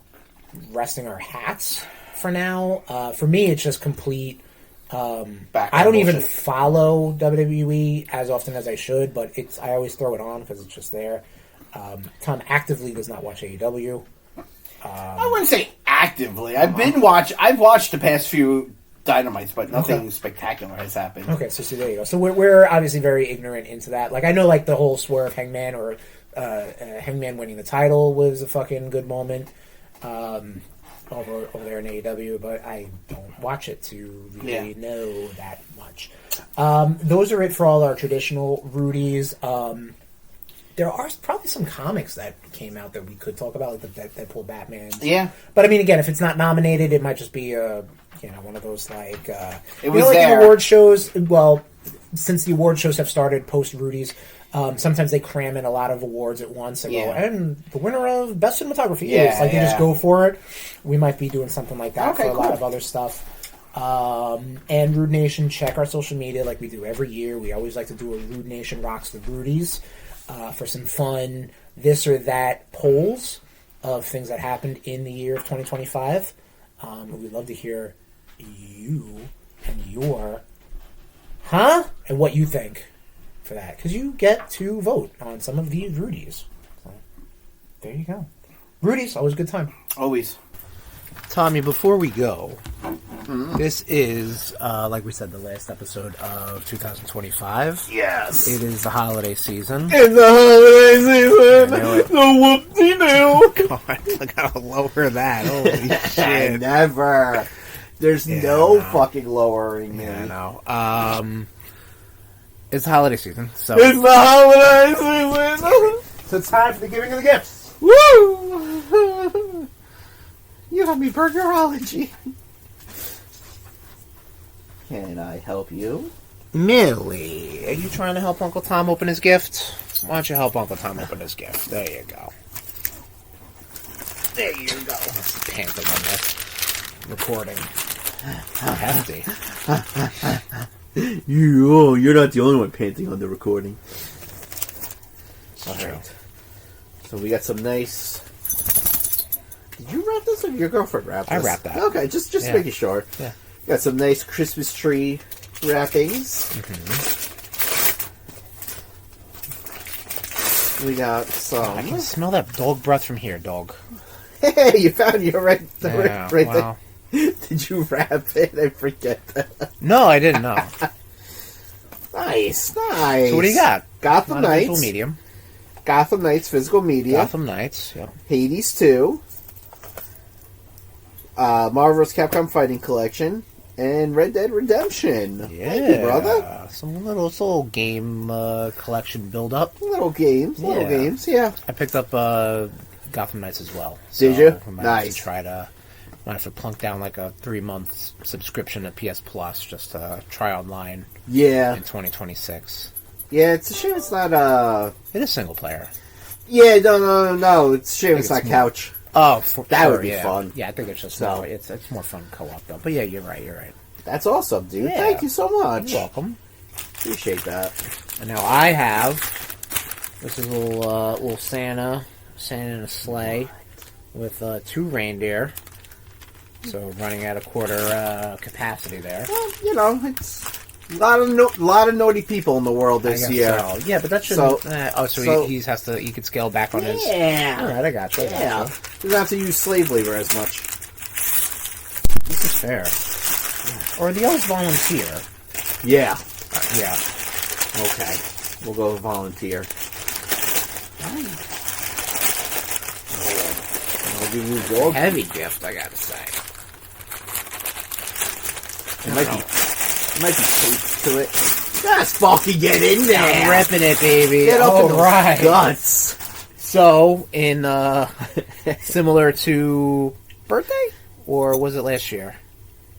resting our hats for now. For me, it's just complete. I don't even follow WWE as often as I should, but I always throw it on because it's just there. Tom actively does not watch AEW. I wouldn't say actively. I've watched the past few Dynamites, but nothing spectacular has happened. Okay, so there you go. So we're obviously very ignorant into that. Like, I know, like, the whole Swerve Hangman or Hangman winning the title was a fucking good moment over there in AEW, but I don't watch it to really know that much. Those are it for all our traditional Rudies. There are probably some comics that came out that we could talk about, like the Deadpool Batman. Yeah. But I mean, again, if it's not nominated, it might just be one of those like it was like there. in award shows. Well, since the award shows have started post Rudies, sometimes they cram in a lot of awards at once and go, and the winner of best cinematography is like they just go for it. We might be doing something like that for a lot of other stuff. And RudeNation, check our social media like we do every year. We always like to do a RudeNation Rocks the Rudies. For some fun this or that polls of things that happened in the year of 2025. We'd love to hear you and your and what you think for that, because you get to vote on some of these Rudies. So there you go. Rudies, always a good time. Always. Tommy, before we go, this is, like we said, the last episode of 2025. Yes. It is the holiday season. It's the holiday season. The whoop-de-doo. God, I gotta lower that. Holy shit. Never. There's no fucking lowering me. Yeah, I know. It's the holiday season, so... It's the holiday season. So it's time for the giving of the gifts. Woo! You have me burgerology. Can I help you? Millie, are you trying to help Uncle Tom open his gift? Why don't you help Uncle Tom open his gift? There you go. There you go. That's panting on this recording. Hefty. You're not the only one panting on the recording. Alright. So we got some nice... Did you wrap this or your girlfriend wrapped this? I wrapped that. Okay, just making sure. Yeah. Got some nice Christmas tree wrappings. We got some... I can smell that dog breath from here, dog. Hey, you found your right Yeah, right wow. there. Did you wrap it? I forget that. No, I didn't know. Nice. So what do you got? Gotham Not a visual Knights. medium. Gotham Knights physical media. Gotham Knights, yeah. Hades 2. Marvel's Capcom Fighting Collection. And Red Dead Redemption. Yeah. Thank you, brother. Some little game collection build up. Little games. Yeah. I picked up Gotham Knights as well. So Did you? I might Nice. might have to plunk down like a 3-month subscription at PS Plus just to try online Yeah. in 2026. Yeah, it's a shame it's not. It is single player. Yeah, no. It's a shame it's not more- couch. Oh, That would be yeah. fun. Yeah, I think it's just So- more. It's more fun co-op though. But yeah, you're right. That's awesome, dude. Yeah. Thank you so much. You're welcome. Appreciate that. And now I have this is a little Santa in a sleigh with 2 reindeer. So running at a quarter capacity there. Well, it's a lot of naughty people in the world I this guess year. so. Yeah, but that shouldn't. So- he has to. He could scale back on his. Yeah. All right, I got you. Yeah. Doesn't have to use slave labor as much. This is fair. Or the elves volunteer. Yeah. Yeah. Okay. We'll go with volunteer. I'll give you a dog. Heavy gift, I gotta say. It might be taped to it. Let's fucking get in there. I'm repping it, baby. Get up in those right. guts. So, in similar to birthday, or was it last year?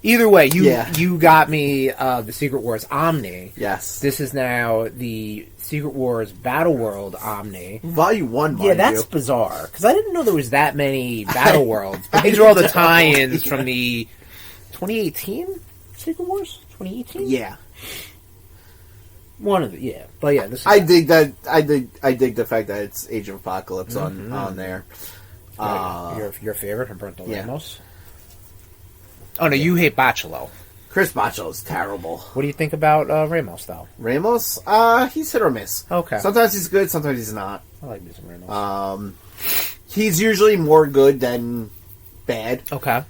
Either way, you got me the Secret Wars Omni. Yes. This is now the Secret Wars Battle World Omni. Volume 1, Yeah, mind that's you. bizarre because I didn't know there was that many Battle Worlds. But these are all the tie-ins from the 2018 Secret Wars. 2018. Yeah. One of the but yeah, this is I dig that. I dig the fact that it's Age of Apocalypse on there. your favorite, Humberto yeah. Ramos. Oh no, you hate Bachelot. Chris Bachelot is terrible. What do you think about Ramos though? Ramos, he's hit or miss. Okay, Sometimes he's good, sometimes he's not. I like me some Ramos. He's usually more good than bad. Okay,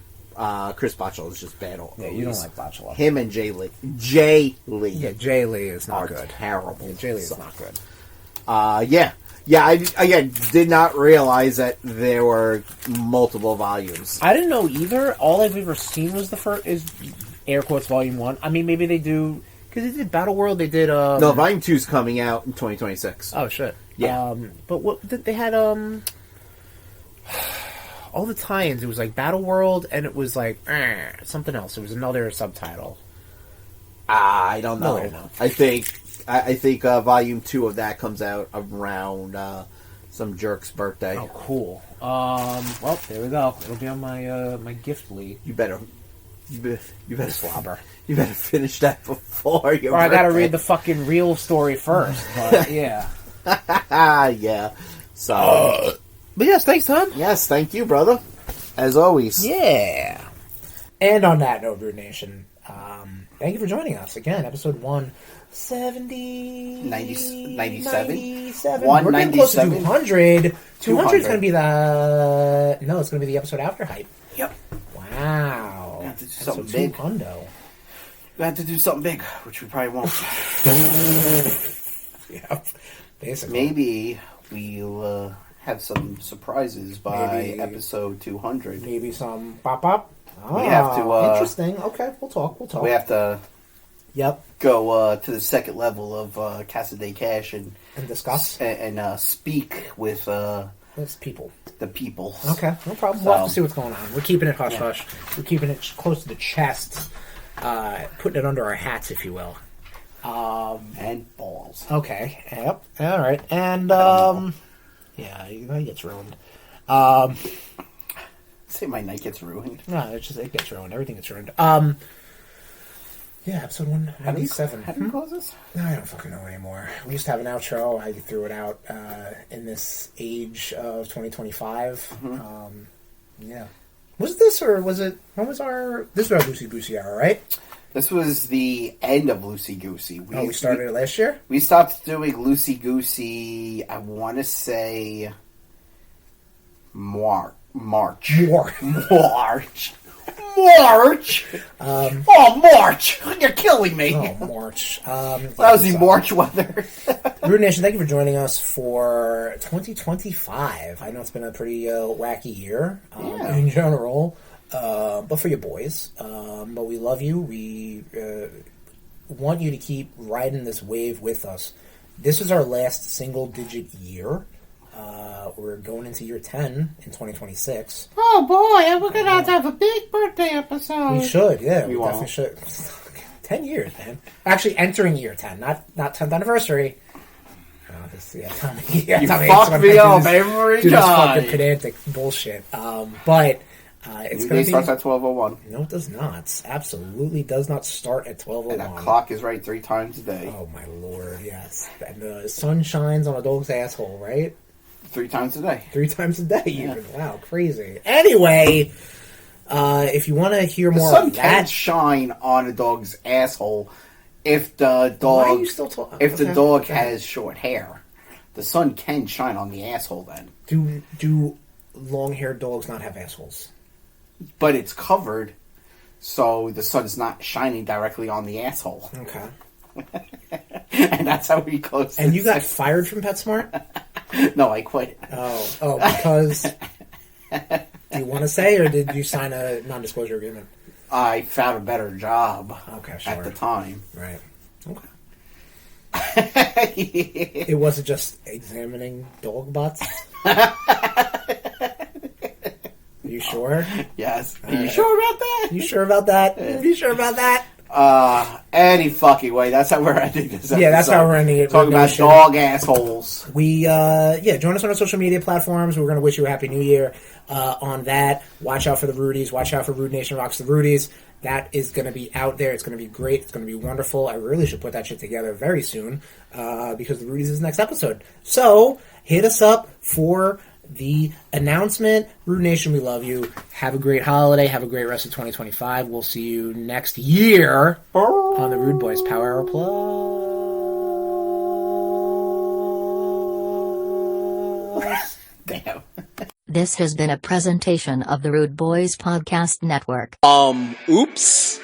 Chris Bachelot is just bad. yeah, you don't like Bachelot. Him and Jay Lee. Jay Lee. Yeah, Jay Lee is not are good. terrible. Yeah, Jay Lee is not good. Yeah. I again did not realize that there were multiple volumes. I didn't know either. All I've ever seen was the first is air quotes volume 1. I mean, maybe they do because they did Battle World. They did No, volume 2 is coming out in 2026. Oh shit. Yeah. But what they had all the tie-ins. It was like Battle World, and it was like something else. It was another subtitle. I don't know. No, I know. I think volume 2 of that comes out around some jerk's birthday. Oh, cool. Well, there we go. It'll be on my my gift lead. You better Slobber. You better finish that before your Or I gotta birthday. read the fucking real story first. But yeah. Yeah. So But yes, thanks, Tom. yes, thank you, brother. As always. Yeah. And on that note, RudeNation, thank you for joining us again. Episode 170... 97? 97. We're getting close to 200. 200 is going to be the... No, it's going to be the episode after hype. Yep. Wow. We have to do Episode something big. 200. We have to do something big, which we probably won't. Yeah. Basically. Maybe we'll have some surprises by Maybe. episode 200. Maybe some pop-up. We have to, interesting. Okay, we'll talk. We have to Yep. go to the second level of Casa de Cash and discuss. and speak with It's people. the people. Okay, no problem. So- We'll have to see what's going on. We're keeping it hush-hush. We're keeping it close to the chest. Putting it under our hats, if you will. And balls. Okay. Yep. All right. And, yeah, it gets ruined. Say my night gets ruined. No, it gets ruined. Everything gets ruined. Yeah, episode 197. How do you close this? No, I don't fucking know anymore. We used to have an outro. I threw it out in this age of 2025. Yeah. Was this, or was it... When was our... This was our Loosey Goosey hour, right? This was the end of Loosey Goosey. We started it last year? We stopped doing Loosey Goosey, I want to say... March. More. March. March! You're killing me. Oh, March. Lousy March weather. RudeNation, thank you for joining us for 2025. I know it's been a pretty wacky year in general, but for your boys. But we love you. We want you to keep riding this wave with us. This is our last single-digit year. We're going into year 10 in 2026. Oh boy, we're gonna have to have a big birthday episode. We should, yeah. We We won't. definitely should. 10 years, man. Actually, entering year 10, not 10th anniversary. Tommy. You Tommy, fuck me up every do this time. fucking pedantic bullshit. But it's New going day to be... starts at 12:01. No, it does not. Absolutely does not start at 12:01. And that clock is right 3 times a day. Oh, my lord, yes. And the sun shines on a dog's asshole, right? 3 times a day. 3 times a day, even. Wow, crazy. Anyway, if you want to hear The more sun of can that... shine on a dog's asshole if the Why are dog you still talking? if the dog has short hair. The sun can shine on the asshole then. Do long-haired dogs not have assholes? But it's covered, so the sun's not shining directly on the asshole. Okay. And that's how we close. And you got fired from PetSmart? No, I quit. Oh, because... Do you want to say, or did you sign a non-disclosure agreement? I found a better job. Okay, sure. At the time. Right. Okay. It wasn't just examining dog butts? You sure? Yes. Are you sure about that? You sure about that? You sure about that? Any fucking way. That's how we're ending this episode. Yeah, that's how we're ending it. Talking about dog assholes. We, join us on our social media platforms. We're going to wish you a happy new year on that. Watch out for the Rudies. Watch out for RudeNation Rocks the Rudies. That is going to be out there. It's going to be great. It's going to be wonderful. I really should put that shit together very soon because the Rudies is the next episode. So, hit us up for the announcement. RudeNation, we love you. Have a great holiday. Have a great rest of 2025. We'll see you next year on the RudeBoyz Power Hour Plus. Damn. This has been a presentation of the RudeBoyz Podcast Network. Oops.